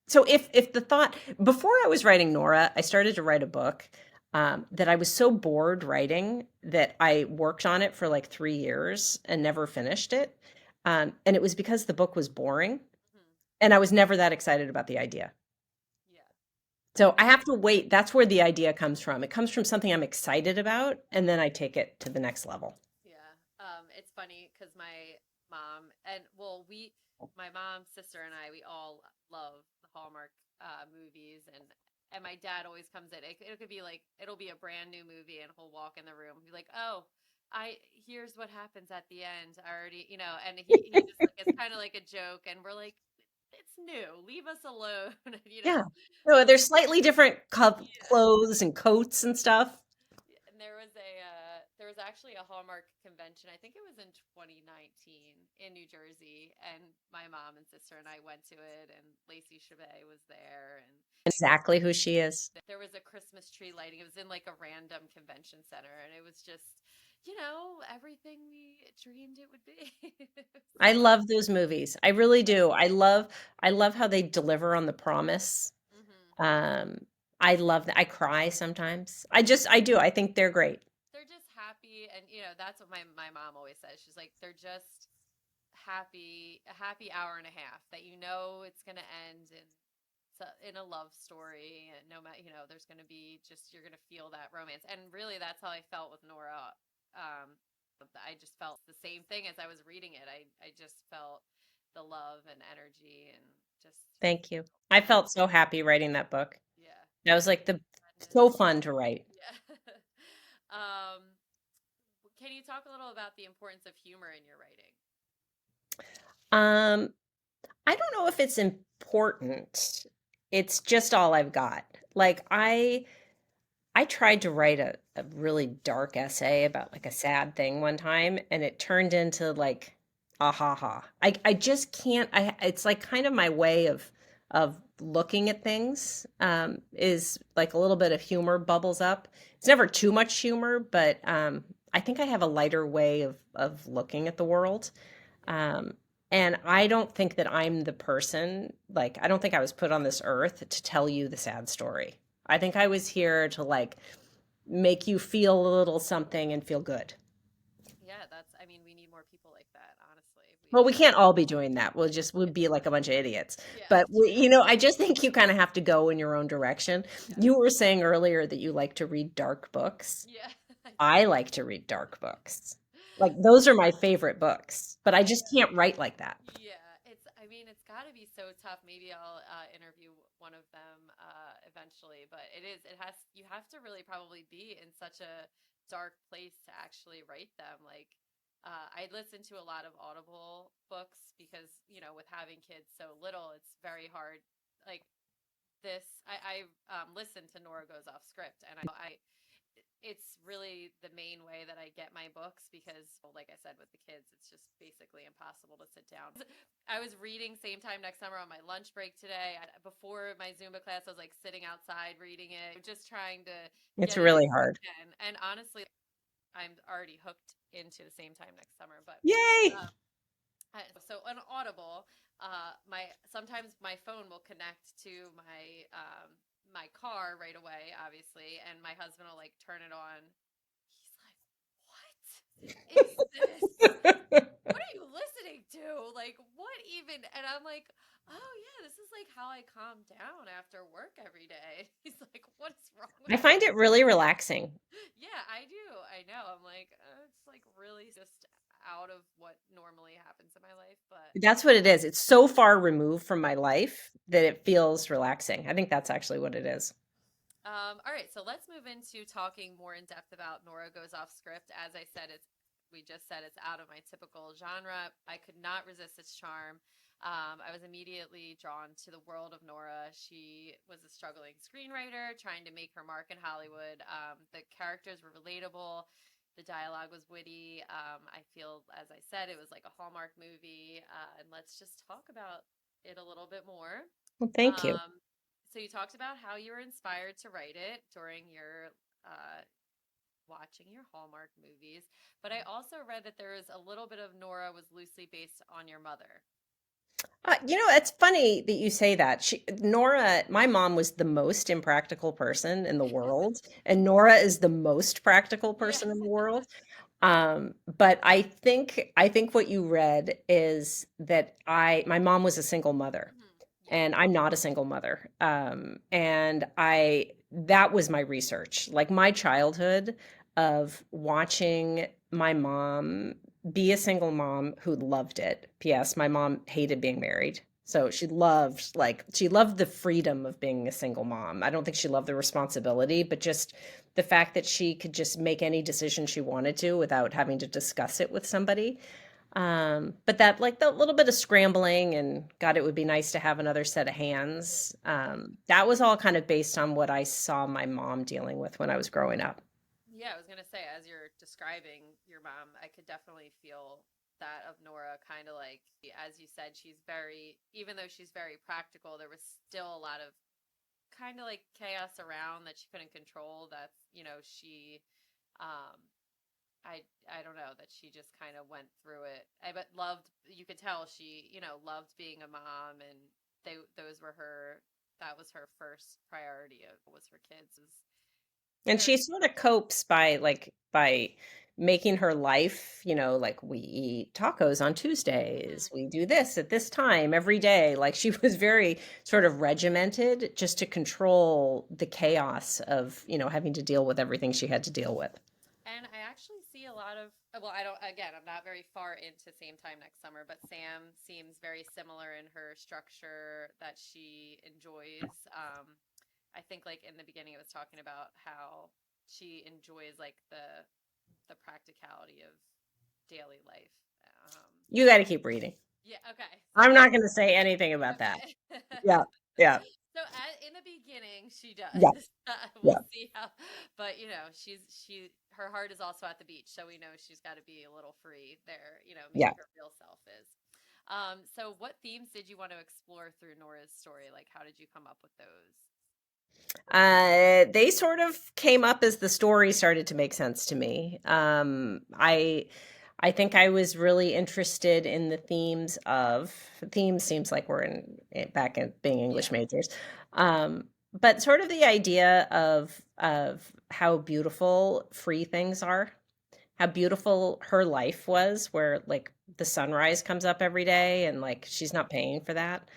so if the thought before I was writing Nora, I started to write a book that I was so bored writing that I worked on it for like 3 years and never finished it. And it was because the book was boring, Hmm. and I was never that excited about the idea. Yeah. So I have to wait. That's where the idea comes from. It comes from something I'm excited about, and then I take it to the next level. Yeah. It's funny because my mom and well, my mom, sister, and I, we all love the Hallmark movies, and my dad always comes in. It could be like it'll be a brand new movie, and he'll walk in the room and be like, "Oh, I here's what happens at the end. I already, and he just like it's kind of like a joke, and we're like, it's new. Leave us alone, you know." Yeah. No, there's slightly different Yeah. clothes and coats and stuff. Yeah, and there was actually a Hallmark convention. I think it was in 2019 in New Jersey, and my mom and sister and I went to it, and Lacey Chabet was there, and Exactly who she is. there was a Christmas tree lighting. It was in like a random convention center, and it was just, everything we dreamed it would be. I So, love those movies. I really do. I love how they deliver on the promise. mhm. Um, I love that. I cry sometimes. I do. I think they're great. They're just happy, and that's what my mom always says. She's like, they're just happy, a happy hour and a half that it's gonna end in a love story, and no matter, there's gonna be just you're gonna feel that romance, and really that's how I felt with Nora. I just felt the same thing as I was reading it. I just felt the love and energy, and just Thank you. I yeah, felt so happy writing that book. yeah, That was yeah, like the sadness, so fun to write. yeah. um, can you talk a little about the importance of humor in your writing? Um, I don't know if it's important. It's just all I've got. Like I tried to write a really dark essay about like a sad thing one time and it turned into like ah ha ha. I just can't it's like kind of my way of looking at things is like a little bit of humor bubbles up. It's never too much humor, but I think I have a lighter way of looking at the world. Yeah, Um, and I don't think that I'm the person, like, I don't think I was put on this earth to tell you the sad story. I think I was here to like make you feel a little something and feel good. yeah. I mean, we need more people like that. Honestly, Well, we can't all be doing that. We'll yeah, be like a bunch of idiots. yeah, But true. I just think you kind of have to go in your own direction. Yes, You were saying earlier that you like to read dark books. yeah, I do. I like to read dark books. Like those are my favorite books, but I I just can't write like that. Yeah, I mean, it's got to be so tough. Maybe I'll interview one of them eventually, but you have to really probably be in such a dark place to actually write them. Like, I listen to a lot of Audible books because, with having kids so little, it's very hard. Like, I listened to Nora Goes Off Script, and it's really the main way that I get my books because, well, like I said, with the kids, it's just basically impossible to sit down. I was reading same time next summer on my lunch break today. Before my Zumba class, I was like sitting outside reading it, just trying to It's get it in really if I hard. can. And honestly, I'm already hooked into the same time next summer. But Yay! uh, so on Audible, my sometimes my phone will connect to my car right away, obviously, and my husband will like turn it on. He's like, "What is this? What are you listening to? Like, what even?" And I'm like, "Oh yeah, this is like how I calm down after work every day." He's like, "What's wrong I with you?" find it really relaxing. Yeah, I do. I know. I'm like, it's like really just out of what normally happens in my life, but That's what it is. It's so far removed from my life that it feels relaxing. I think that's actually what it is. all right, so let's move into talking more in depth about Nora Goes Off Script. As I said, we just said it's out of my typical genre. I could not resist its charm. I was immediately drawn to the world of Nora. She was a struggling screenwriter trying to make her mark in Hollywood. The characters were relatable. The dialogue was witty. I feel, as I said, it was like a Hallmark movie. And let's just talk about it a little bit more. Well, thank you. Um, so you talked about how you were inspired to write it during your watching your Hallmark movies, but I also read that there is a little bit of Nora was loosely based on your mother. It's funny that you say that. Nora, my mom was the most impractical person in the world, and Nora is the most practical Yeah. person in the world. But I think what you read is that my mom was a single mother, Mhm. Yeah. and I'm not a single mother. And that was my research, like my childhood of watching my mom be a single mom who loved it. P.S. My mom hated being married. So Mhm. she loved the freedom of being a single mom. I don't think she loved the responsibility, but just the fact that she could just make any decision she wanted to without having to discuss it with somebody. But that, like, the little bit of scrambling and God, it would be nice to have another set of hands. Yeah. That was all kind of based on what I saw my mom dealing with when I was growing up. Yeah, I was gonna say, as you're describing your mom, I could definitely feel that of Nora. Kind of like, as you said, she's very, even though she's very practical, there was still a lot of kind of like chaos around that she couldn't control. That's, um, I don't know, that she just kind of went through it. I but loved, you could tell she, loved being a mom, and those were her, that was her first priority of was her kids. It was And she very. sort of copes by making her life, like we eat tacos on Tuesdays, Mhm. we do this at this time every day. Like she was very sort of regimented just to control the chaos of, having to deal with everything she had to deal with. And I actually see a lot of, well, I don't, again, I'm not very far into Same Time Next Summer, but Sam seems very similar in her structure that she enjoys. I think like in the beginning, it was talking about how she enjoys like the practicality of daily life. Um, You got to keep reading. yeah. Okay. So I'm not going to say anything about that. okay. Yeah. Yeah. So in the beginning, she does. Yeah. We'll Yeah. see how, but her heart is also at the beach, so we know she's got to be a little free there. Yeah. Maybe her real self is. So what themes did you want to explore through Nora's story? Like, how did you come up with those? They sort of came up as the story started to make sense to me. I think I was really interested in the themes seems like we're back in being English Yeah. majors. But sort of the idea of how beautiful free things are, how beautiful her life was, where like the sunrise comes up every day and like she's not paying for that.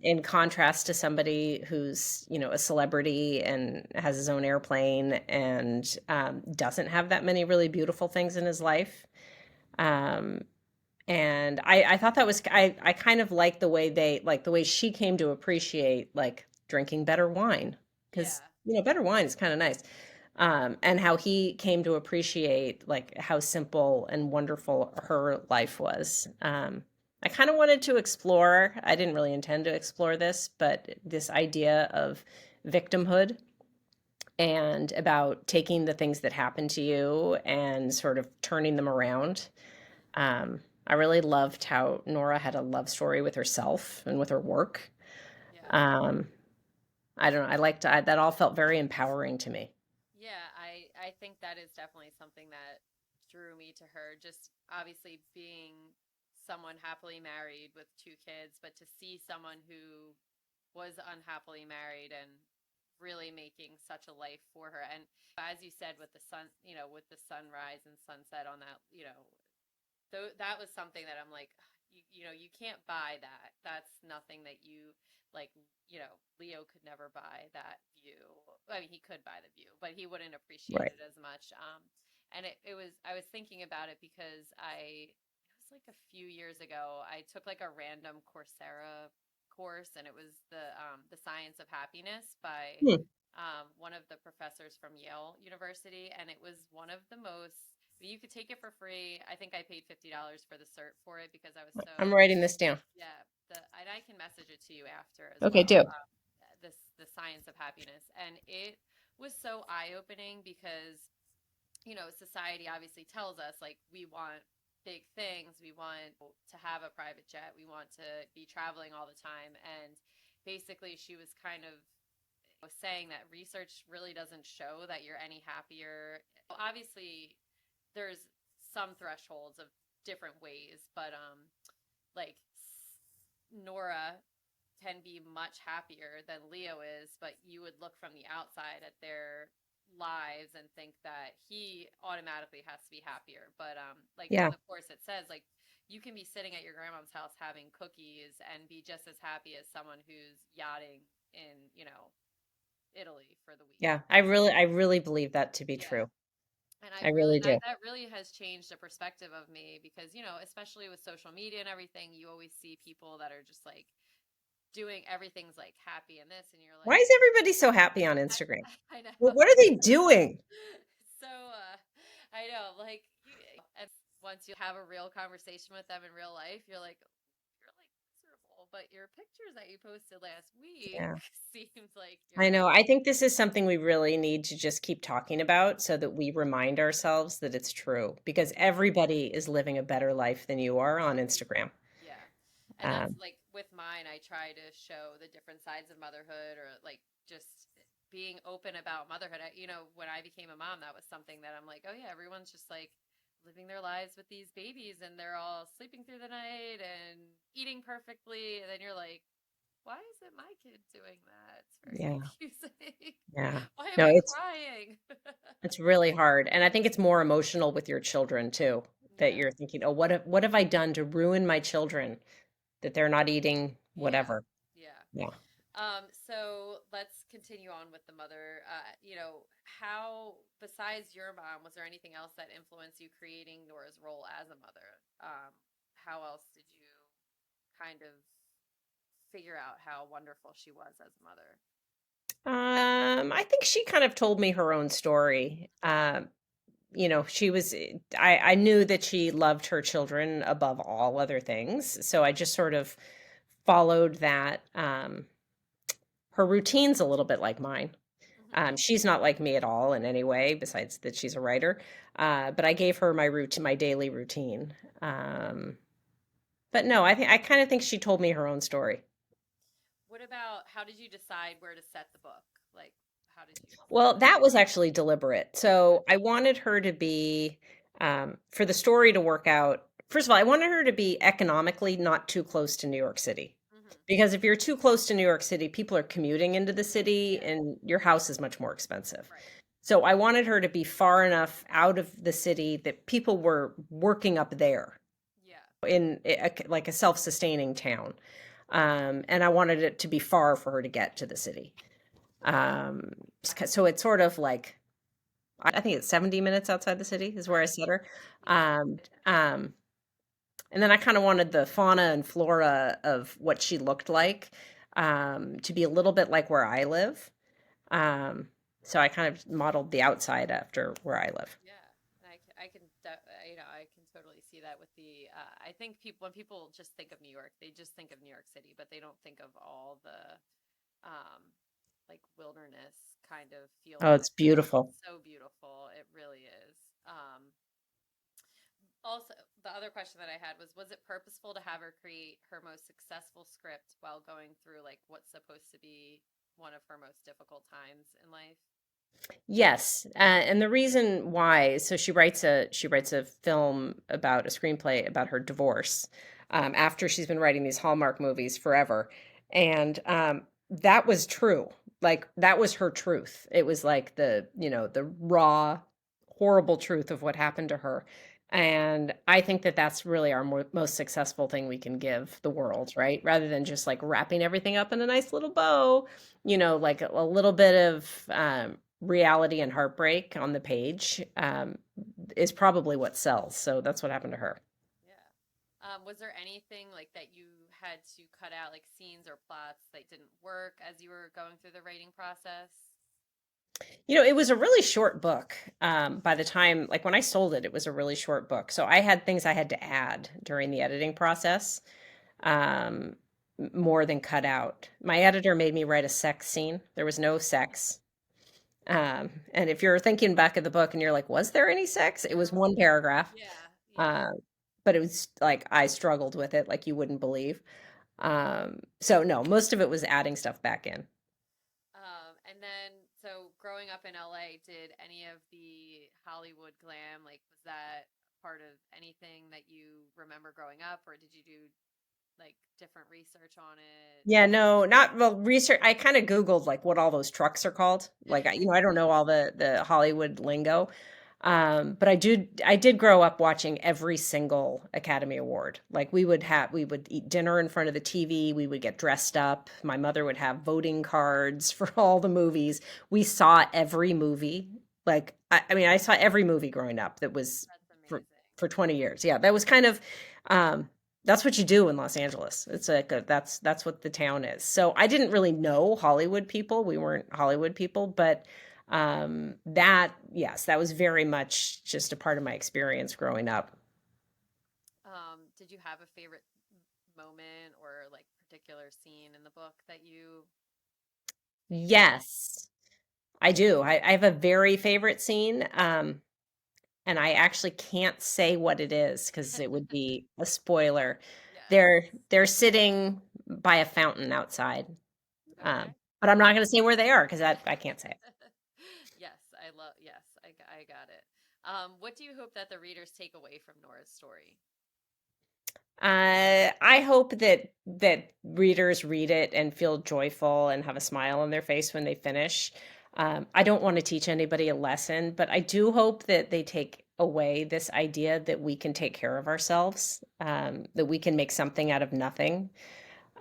In contrast to somebody who's, a celebrity and has his own airplane and doesn't have that many really beautiful things in his life. Um, and I thought that was, I kind of like the way she came to appreciate like drinking better wine because, Yeah. better wine is kind of nice. And how he came to appreciate like how simple and wonderful her life was. I kind of wanted to explore, I didn't really intend to explore this, but this idea of victimhood and about taking the things that happen to you and sort of turning them around. I really loved how Nora had a love story with herself and with her work. Yeah. Um, I don't know. That all felt very empowering to me. Yeah, I I think that is definitely something that drew me to her. Just obviously being someone happily married with two kids, but to see someone who was unhappily married and really making such a life for her. And as you said, with the sun, with the sunrise and sunset on that, that was something that I'm like, you can't buy that. That's nothing that you like. Leo could never buy that view. I mean, he could buy the view, but he wouldn't appreciate Right. it as much. And it was I was thinking about it because it was like a few years ago. I took like a random Coursera course, and it was the Science of Happiness by Hmm. one of the professors from Yale University, and it was one of the most. You could take it for free. I think I paid $50 for the cert for it because I was I'm so writing this down. yeah. And I can message it to you after as Okay, well. do. The Science of Happiness, and it was so eye opening because society obviously tells us like we want big things, we want to have a private jet, we want to be traveling all the time, and basically she was kind of saying that research really doesn't show that you're any happier. Obviously, there's some thresholds of different ways, but like Nora can be much happier than Leo is, but you would look from the outside at their lives and think that he automatically has to be happier. But like in Yeah. the course it says like you can be sitting at your grandma's house having cookies and be just as happy as someone who's yachting in, Italy for the week. Yeah. I really believe that to be Yeah. true. And I really do. that really has changed the perspective of me because, especially with social media and everything, you always see people that are just like doing everything's like happy and this, and you're Why like, is everybody so happy on I, Instagram? I know. Well, what are they doing? So, I know, like, and once you have a real conversation with them in real life, you're like miserable, but your pictures that you posted last week Yeah. seems like I you're know. happy. I think this is something we really need to just keep talking about so that we remind ourselves that it's true because everybody is living a better life than you are on Instagram. Yeah. And that's Um, like with mine, I try to show the different sides of motherhood or like just being open about motherhood. When I became a mom, that was something that I'm like, oh yeah, everyone's just like living their lives with these babies and they're all sleeping through the night and eating perfectly. And then you're like, why isn't my kid doing that? It's very yeah. confusing. Yeah. Why am No, I it's crying? it's really hard. And I think it's more emotional with your children too, that Yeah. you're thinking, "Oh, what have I done to ruin my children that they're not eating Yeah. whatever?" Yeah. Yeah. So let's continue on with the mother. How, besides your mom, was there anything else that influenced you creating Nora's role as a mother? How else did you kind of figure out how wonderful she was as a mother? I think she kind of told me her own story. She was I knew that she loved her children above all other things. So I just sort of followed that her routine's a little bit like mine. Hmm. She's not like me at all in any way, besides that she's a writer. But I gave her my routine, my daily routine. Um, but no, I kind of think she told me her own story. What about how did you decide where to set the book? Like, how did you Well, decide? that was actually deliberate. Okay. So I wanted her to be, for the story to work out. First of all, I wanted her to be economically not too close to New York City. Hmm. Because if you're too close to New York City, people are commuting into the city Yeah. and your house is much more expensive. Right. So I wanted her to be far enough out of the city that people were working up there Yeah. in like a self-sustaining town. And I wanted it to be far for her to get to the city. Um, so it's sort of like I think it's 70 minutes outside the city is where I Right. set her. Yeah. Um, um, and then I kind of wanted the fauna and flora of what she looked like to be a little bit like where I live. Um, so I kind of modeled the outside after where I live. Yeah, and I can totally see that with the. I think people when people just think of New York, they just think of New York City, but they don't think of all the, um, like wilderness kind of feel Oh, to it's it. And beautiful. it's so beautiful. It really is. Also, the other question that I had was it purposeful to have her create her most successful script while going through like what's supposed to be one of her most difficult times in life? Yes, and the reason why, so she writes a film about a screenplay about her divorce after she's been writing these Hallmark movies forever, and that was true. Like that was her truth. It was like the raw, horrible truth of what happened to her. And I think that that's really our most successful thing we can give the world, right? Rather than just like wrapping everything up in a nice little bow, like a little bit of reality and heartbreak on the page is probably what sells. So that's what happened to her. Yeah. Was there anything like that you had to cut out, like scenes or plots that didn't work as you were going through the writing process? It was a really short book. By the time, like when I sold it, it was a really short book. So I had things I had to add during the editing process, um, more than cut out. My editor made me write a sex scene. There was no sex. And if you're thinking back at the book and you're like, was there any sex? It was one paragraph. Yeah, yeah. Uh, but it was like I struggled with it like you wouldn't believe. So no, most of it was adding stuff back in. And then, so growing up in LA, did any of the Hollywood glam, like, was that part of anything that you remember growing up, or did you do like different research on it? Yeah, no, not well, research. I kind of Googled like what all those trucks are called. Like I don't know all the Hollywood lingo. But I did grow up watching every single Academy Award. Like we would eat dinner in front of the TV, we would get dressed up. My mother would have voting cards for all the movies. We saw every movie. Like I mean, I saw every movie growing up that was That's for amazing. for 20 years. Yeah, that was kind of that's what you do in Los Angeles. It's like that's what the town is. So I didn't really know Hollywood people. We weren't Hollywood people, but that yes, that was very much just a part of my experience growing up. Did you have a favorite moment or like particular scene in the book that you Yes, I do. I have a very favorite scene, and I actually can't say what it is because it would be a spoiler. Yes. They're sitting by a fountain outside, Okay. but I'm not going to say where they are because I can't say it. Yes, yes, I got it. What do you hope that the readers take away from Nora's story? I hope that readers read it and feel joyful and have a smile on their face when they finish. I don't want to teach anybody a lesson, but I do hope that they take away this idea that we can take care of ourselves, that we can make something out of nothing,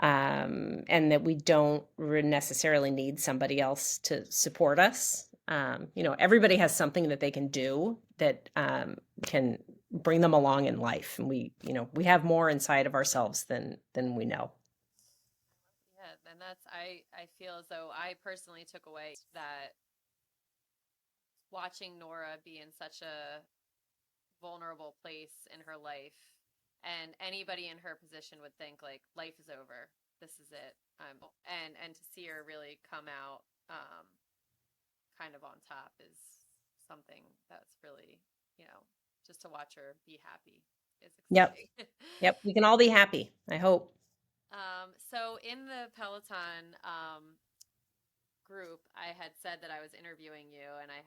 and that we don't necessarily need somebody else to support us. Everybody has something that they can do that can bring them along in life, and we have more inside of ourselves than we know. Yeah, and I feel as though I personally took away that watching Nora be in such a vulnerable place in her life, and anybody in her position would think like life is over, this is it. And to see her really come out kind of on top is something that's really, you know, just to watch her be happy is Yep, exciting. yep. We can all be happy, I hope. So in the Peloton group, I had said that I was interviewing you, and I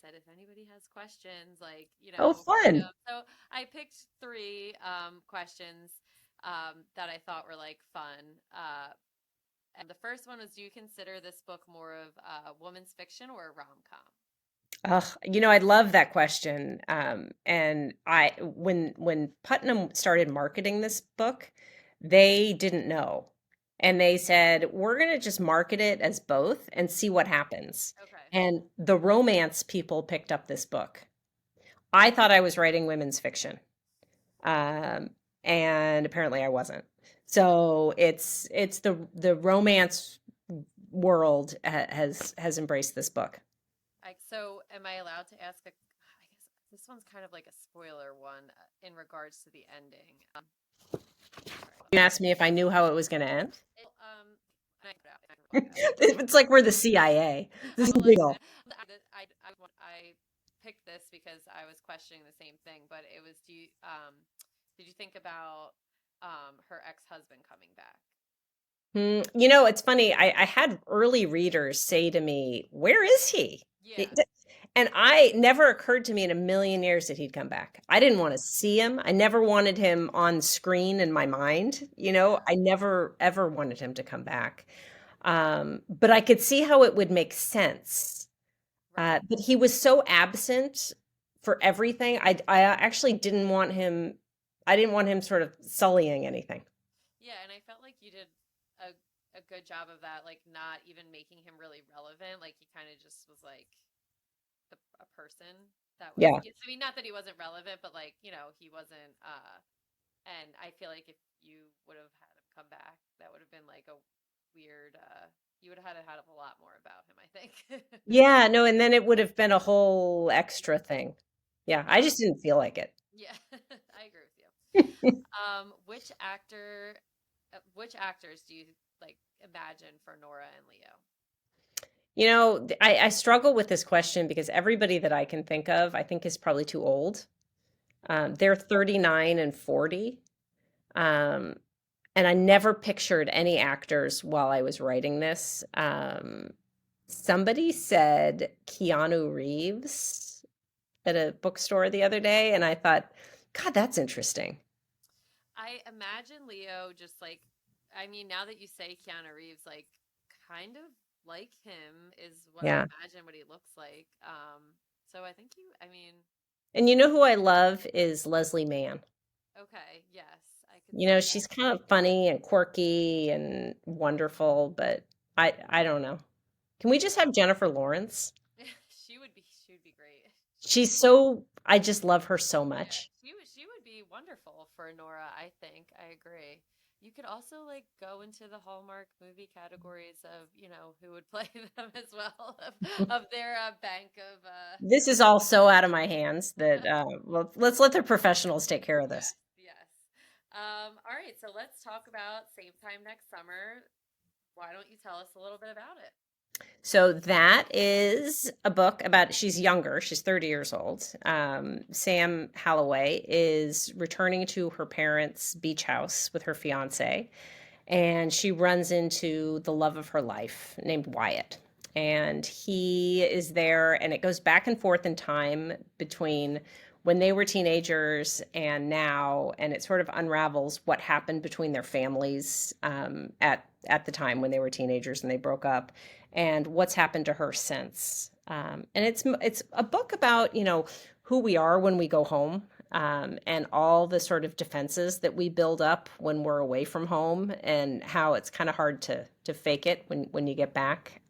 said, if anybody has questions, like, Oh, fun. so I picked three questions that I thought were like fun. And the first one was, do you consider this book more of a woman's fiction or a rom-com? Ugh, I love that question. And when Putnam started marketing this book, they didn't know. And they said, we're going to just market it as both and see what happens. Okay. And the romance people picked up this book. I thought I was writing women's fiction. Um, and apparently I wasn't. So it's the romance world has embraced this book. So am I allowed to ask I guess this one's kind of like a spoiler one in regards to the ending. Sorry, You asked me if I knew how it was going to end. it, and I It's like we're the CIA. This is a will big listen. deal. I picked this because I was questioning the same thing, but it was, did you think about her ex-husband coming back? It's funny. I had early readers say to me, "Where is he?" Yeah. And I never occurred to me in a million years that he'd come back. I didn't want to see him. I never wanted him on screen in my mind. Yeah. I never ever wanted him to come back. But I could see how it would make sense. Right. But he was so absent for everything. I actually didn't want him. I didn't want him sort of sullying anything. Yeah, and I felt like you did a a good job of that, like not even making him really relevant. Like he kind of just was like a person that was. Yeah. I mean, not that he wasn't relevant, but like he wasn't. And I feel like if you would have had him come back, that would have been like a weird. You would have had to have a lot more about him, I think. Yeah, no, and then it would have been a whole extra thing. Yeah, I Um, just didn't feel like it. yeah, I agree with you. Which actors do you like imagine for Nora and Leo? I struggle with this question because everybody that I can think of, I think is probably too old. They're 39 and 40. Um, and I never pictured any actors while I was writing this. Somebody said Keanu Reeves at a bookstore the other day, and I thought, God, that's interesting. I imagine Leo just like, I mean, now that you say Keanu Reeves, like, kind of like him is what I Yeah. imagine what he looks like. So I think I mean, And you know who I love is Leslie Mann. okay, yes, I could see that. She's kind of funny and quirky and wonderful, but I don't know. Can we just Yeah, have Jennifer Lawrence? she would be great. She's so I just love her so Yeah, much. she would be wonderful for Nora, I think. I agree. You could also like go into the Hallmark movie categories of, who would play them as well of their bank of This is all so out of my hands that well, let's let the professionals take care of yes, this. yes. All right, so let's talk about same time next summer. Why don't you tell us a little bit about it? So that is a book about she's younger, she's 30 years old. Sam Holloway is returning to her parents' beach house with her fiance, and she runs into the love of her life named Wyatt. And he is there, and it goes back and forth in time between when they were teenagers and now, and it sort of unravels what happened between their families at the time when they were teenagers and they broke up, and what's happened to her since. And it's a book about who we are when we go home, and all the sort of defenses that we build up when we're away from home, and how it's kind of hard to fake it when you get back.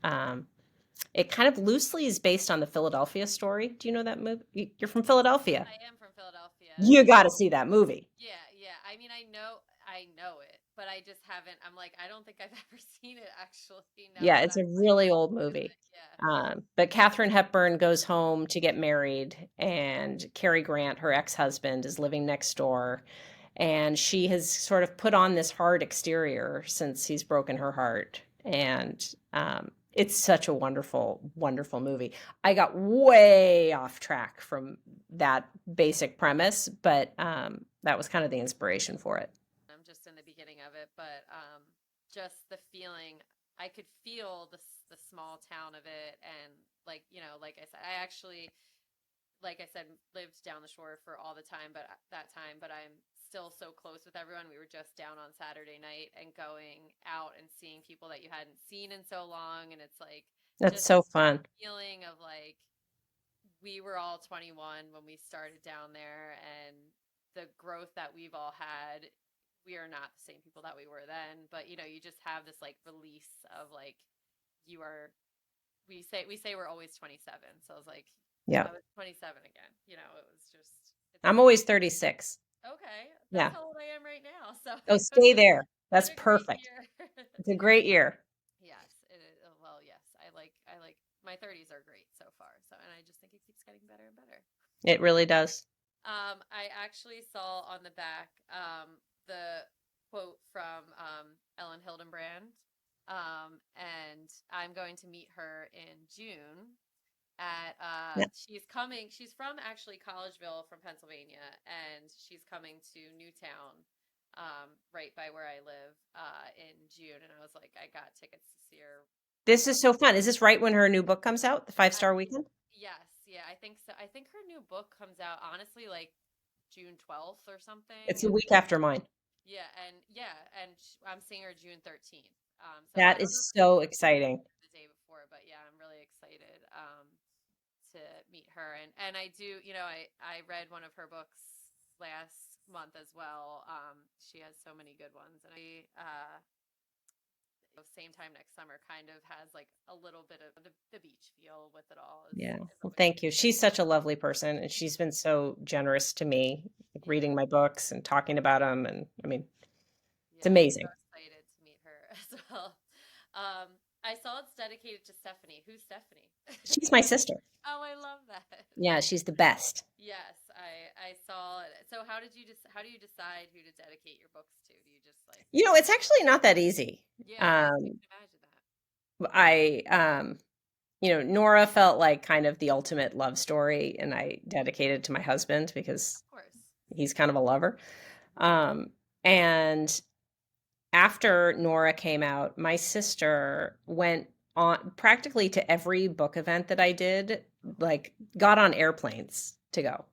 It kind of loosely is based on the Philadelphia story. Do you know that movie? You're from Philadelphia. I am from Philadelphia. You got to see that movie. Yeah, yeah. I mean, I know it, but I just haven't. I'm like, I don't think I've ever seen it actually. Now Yeah, that it's a I'm like really old thinking of movie. it, yeah. But Katharine Hepburn goes home to get married, and Cary Grant, her ex-husband, is living next door. And she has sort of put on this hard exterior since he's broken her heart. And it's such a wonderful, wonderful movie. I got way off track from that basic premise, but that was kind of the inspiration for it. I'm just in the beginning of it, but just the feeling. I could feel the small town of it, and like like I said, I actually like I said, lived down the shore for all the time, but that time, but I'm still so close with everyone. We were just down on Saturday night and going out and seeing people that you hadn't seen in so long. And it's like That's just so fun. feeling of like we were all 21 when we started down there, and the growth that we've all had. We are not the same people that we were then, but you just have this like release of like you are we say we're always 27. So I was like, Yeah. I was 27 again. It was just it's I'm always 36. okay. That's Yeah. how old I am right now. So Oh, it was stay there. That's been a great perfect. year. It's a great year. Yes, it is. Well, yes, I like my 30s are great so far. So and I just think it keeps getting better and better. It really does. I actually saw on the back the quote from Ellen Hildenbrand, and I'm going to meet her in June at Yeah. she's from actually Collegeville from Pennsylvania, and she's coming to Newtown, right by where I live, in June. And I was like, I got tickets to see her This is so fun. Is this right when her new book comes out, The Five I, Star Weekend? yes, yeah, I think so. I think her new book comes out honestly like June 12th or It's something. the And week after mine. I'm seeing her June 13th. So I That don't know is if so exciting. the day before, but yeah, I'm really excited to meet her. And I do, I read one of her books last month as well. She has so many good ones, and same time next summer kind of has like a little bit of the beach feel with it all Yeah. is Well, always thank you. She's such a lovely person, and she's Mhm. been so generous to me, like Yeah, reading my books and talking about them. And I mean, it's yeah, I'm so amazing. excited to meet her as well. I saw it's dedicated to Stephanie. Who's Stephanie? She's my sister. Oh, I love that. Yeah, she's the best. Yes, I saw it. So how do you decide who to dedicate your books to? Do you just like It's actually not that easy. yeah, I Um, can imagine that. I, Nora felt like kind of the ultimate love story, and I dedicated to my husband because Of course. he's kind of a lover. And after Nora came out, my sister went on practically to every book event that I did, like got on airplanes to go.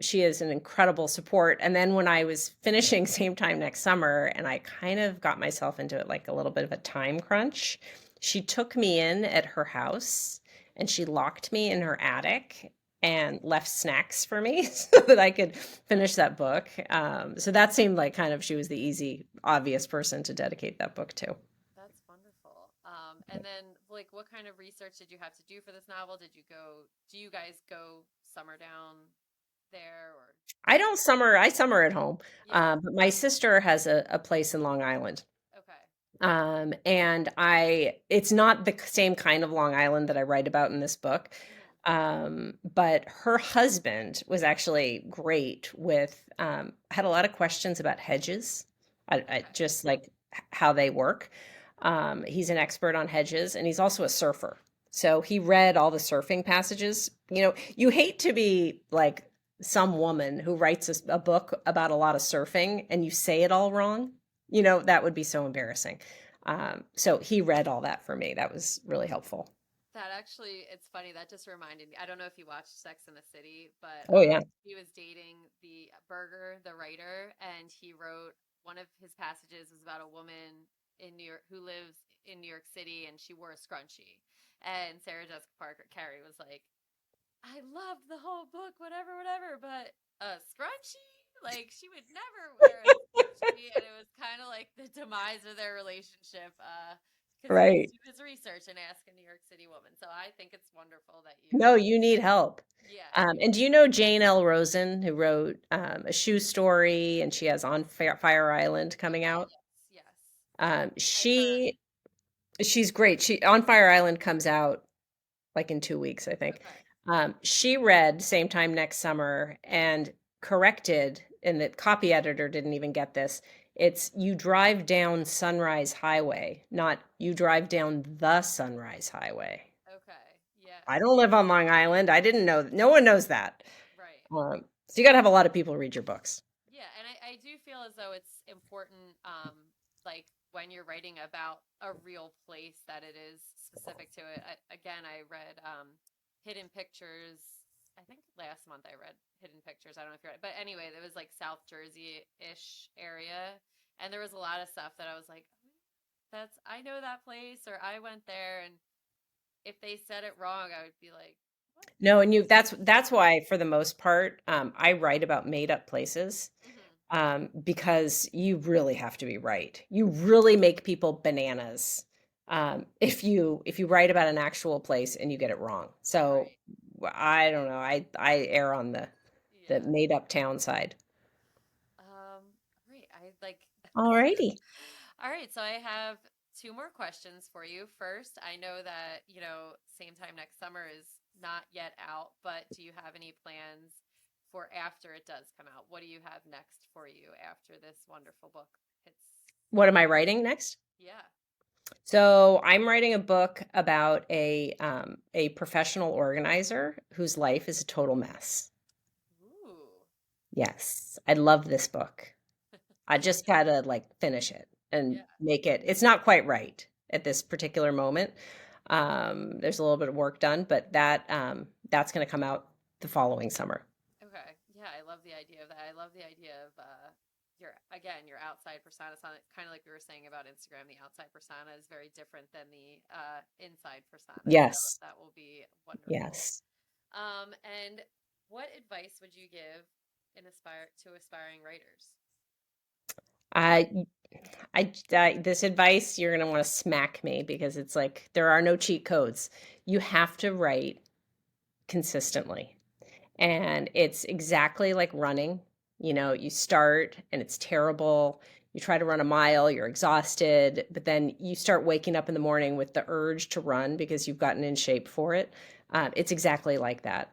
She is an incredible support. And then when I was finishing Same Time Next Summer, and I kind of got myself into it like a little bit of a time crunch, she took me in at her house and she locked me in her attic and left snacks for me so that I could finish that book. So that seemed like kind of she was the easy, obvious person to dedicate that book to. That's wonderful. And then like what kind of research did you have to do for this novel? Do you guys go summer down there or I summer at home. yeah, But my sister has a place in Long Island. okay. And it's not the same kind of Long Island that I write about in this book. Hmm. But her husband was actually great with, had a lot of questions about hedges. I Okay. just like how they work. He's an expert on hedges, and he's also a surfer. So he read all the surfing passages. You hate to be like some woman who writes a book about a lot of surfing and you say it all wrong. That would be so embarrassing. So he read all that for me. That was really helpful. That actually, it's funny. That just reminded me. I don't know if you watched Sex in the City, but Oh yeah. he was dating the Berger, the writer, and he wrote one of his passages was about a woman in New York who lives in New York City, and she wore a scrunchie. And Sarah Jessica Parker Carey was like, "I loved the whole book, whatever, whatever, but a scrunchie." Like she would never wear a scrunchie, and it was kind of like the demise of their relationship. Because he was Right. doing his research and asked a New York City woman. So I think it's wonderful that No, you need help. yeah, And do you know Jane L. Rosen, who wrote A Shoe Story, and she has On Fire Island coming okay, out? yes, yes, Um, I've heard. she she's great. She On Fire Island comes out like in 2 weeks, I think. Okay, She read Same Time Next Summer and corrected, and the copy editor didn't even get this. It's you drive down Sunrise Highway, not you drive down the Sunrise Highway. okay, yes, I don't live on Long Island. I didn't know. No one knows that. right. So you got to have a lot of people read your books. Yeah, and I do feel as though it's important, like when you're writing about a real place, that it is specific to it. Again, I read Hidden Pictures. I think last month I read Hidden Pictures. I don't know if you're right, but anyway, it was like South Jersey-ish area, and there was a lot of stuff that I was like, "Oh, that's I know that place, or I went there, and if they said it wrong, I would be like, what? No, and that's why for the most part, I write about made up places, Mm-hmm. because you really have to be right. You really make people bananas, if you write about an actual place and you get it wrong. So Right. I don't know. I err on the Yeah. made up town side. Great. I like Alrighty. All right, so I have two more questions for you. First, I know that, Same Time Next Summer is not yet out, but do you have any plans for after it does come out? What do you have next for you after this wonderful book hits? What am I writing next? Yeah. So I'm writing a book about a professional organizer whose life is a total mess. Ooh. Yes, I love this book. I just gotta like finish it and Yeah. make it. It's not quite right. at this particular moment. There's a little bit of work done, but that's going to come out the following summer. Okay. Yeah, I love the idea of that. I love the idea of your outside persona. It's kind of like we were saying about Instagram. The outside persona is very different than the inside persona. So Yes. that will be wonderful. Yes. And what advice would you give to aspiring writers? I, this advice, you're going to want to smack me because it's like there are no cheat codes. You have to write consistently. And it's exactly like running. You know, you start and it's terrible. You try to run a mile, you're exhausted, but then you start waking up in the morning with the urge to run because you've gotten in shape for it. It's exactly like that.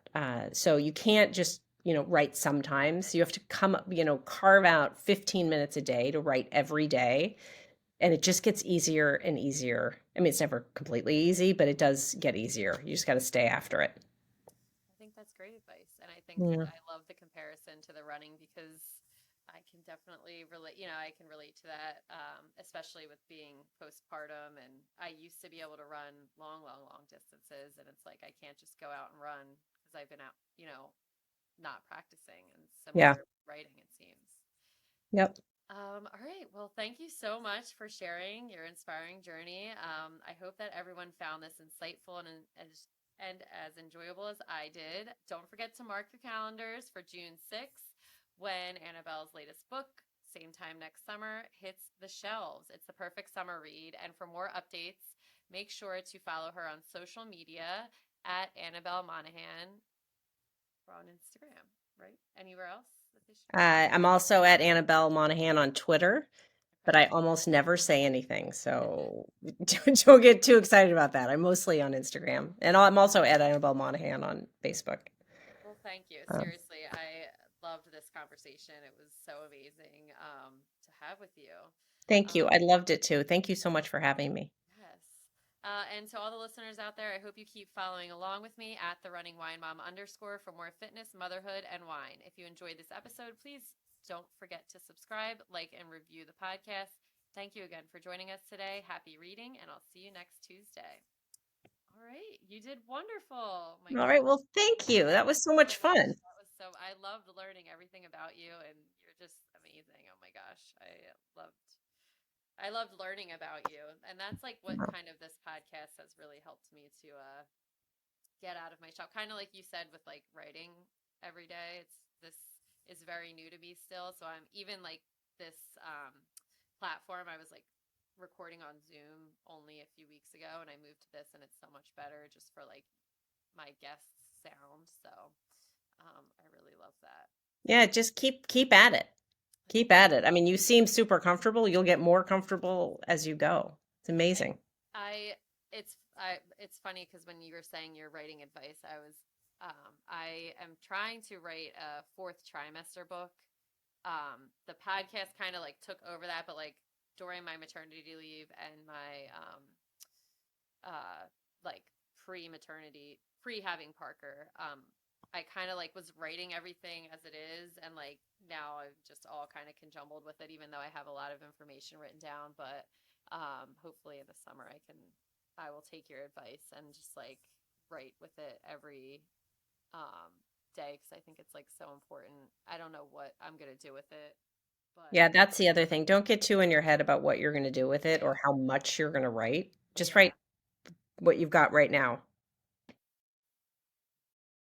So you can't just, write sometimes. You have to come up, carve out 15 minutes a day to write every day. And it just gets easier and easier. I mean, it's never completely easy, but it does get easier. You just got to stay after it. I think that's great advice. And I think Yeah. I love the comparison to the running because I can definitely relate, I can relate to that, especially with being postpartum. And I used to be able to run long, long, long distances. And it's like I can't just go out and run because I've been out, not practicing. And Yeah. similar writing, it seems. Yep. All right. Well, thank you so much for sharing your inspiring journey. I hope that everyone found this insightful and as enjoyable as I did. Don't forget to mark your calendars for June 6th when Annabelle's latest book, same time next summer, hits the shelves. It's the perfect summer read. And for more updates, make sure to follow her on social media at Annabel Monaghan on Instagram, right? Anywhere else that they should? I'm also at Annabel Monaghan on Twitter, but Okay. I almost never say anything. So don't get too excited about that. I'm mostly on Instagram. And I'm also at Annabel Monaghan on Facebook. Well, thank you. Um, Seriously, I loved this conversation. It was so amazing to have with you. thank you. Um, I loved it too. Thank you so much for having me. yes. And to all the listeners out there, I hope you keep following along with me at the Running Wine Mom _ for more fitness, motherhood, and wine. If you enjoyed this episode, please don't forget to subscribe, like, and review the podcast. Thank you again for joining us today. Happy reading, and I'll see you next Tuesday. All right, you did wonderful. Oh my All right. God. Well, thank you. That was so much fun. That was so, I loved learning everything about you, and you're just amazing. Oh my gosh. I loved learning about you. And that's like what kind of this podcast has really helped me to get out of my shell. Kind of like you said with like writing every day. This is very new to me still. So I'm even like this platform, I was like recording on Zoom only a few weeks ago, and I moved to this, and it's so much better just for like my guests' sound. So I really love that. Yeah, just keep at it. Keep Thank at it. I mean, you seem super comfortable. You'll get more comfortable as you go. It's amazing. it's funny because when you were saying your writing advice, I am trying to write a fourth trimester book. The podcast kind of like took over that, but like during my maternity leave and my like pre having Parker, I kind of like was writing everything as it is, and like now I'm just all kind of conjumbled with it, even though I have a lot of information written down. But hopefully in the summer I will take your advice and just like write with it every um, day because I think it's like so important. I don't know what I'm gonna do with it, but Yeah, that's the other thing. Don't get too in your head about what you're going to do with it yeah, or how much you're going to write. Just yeah. write what you've got right now.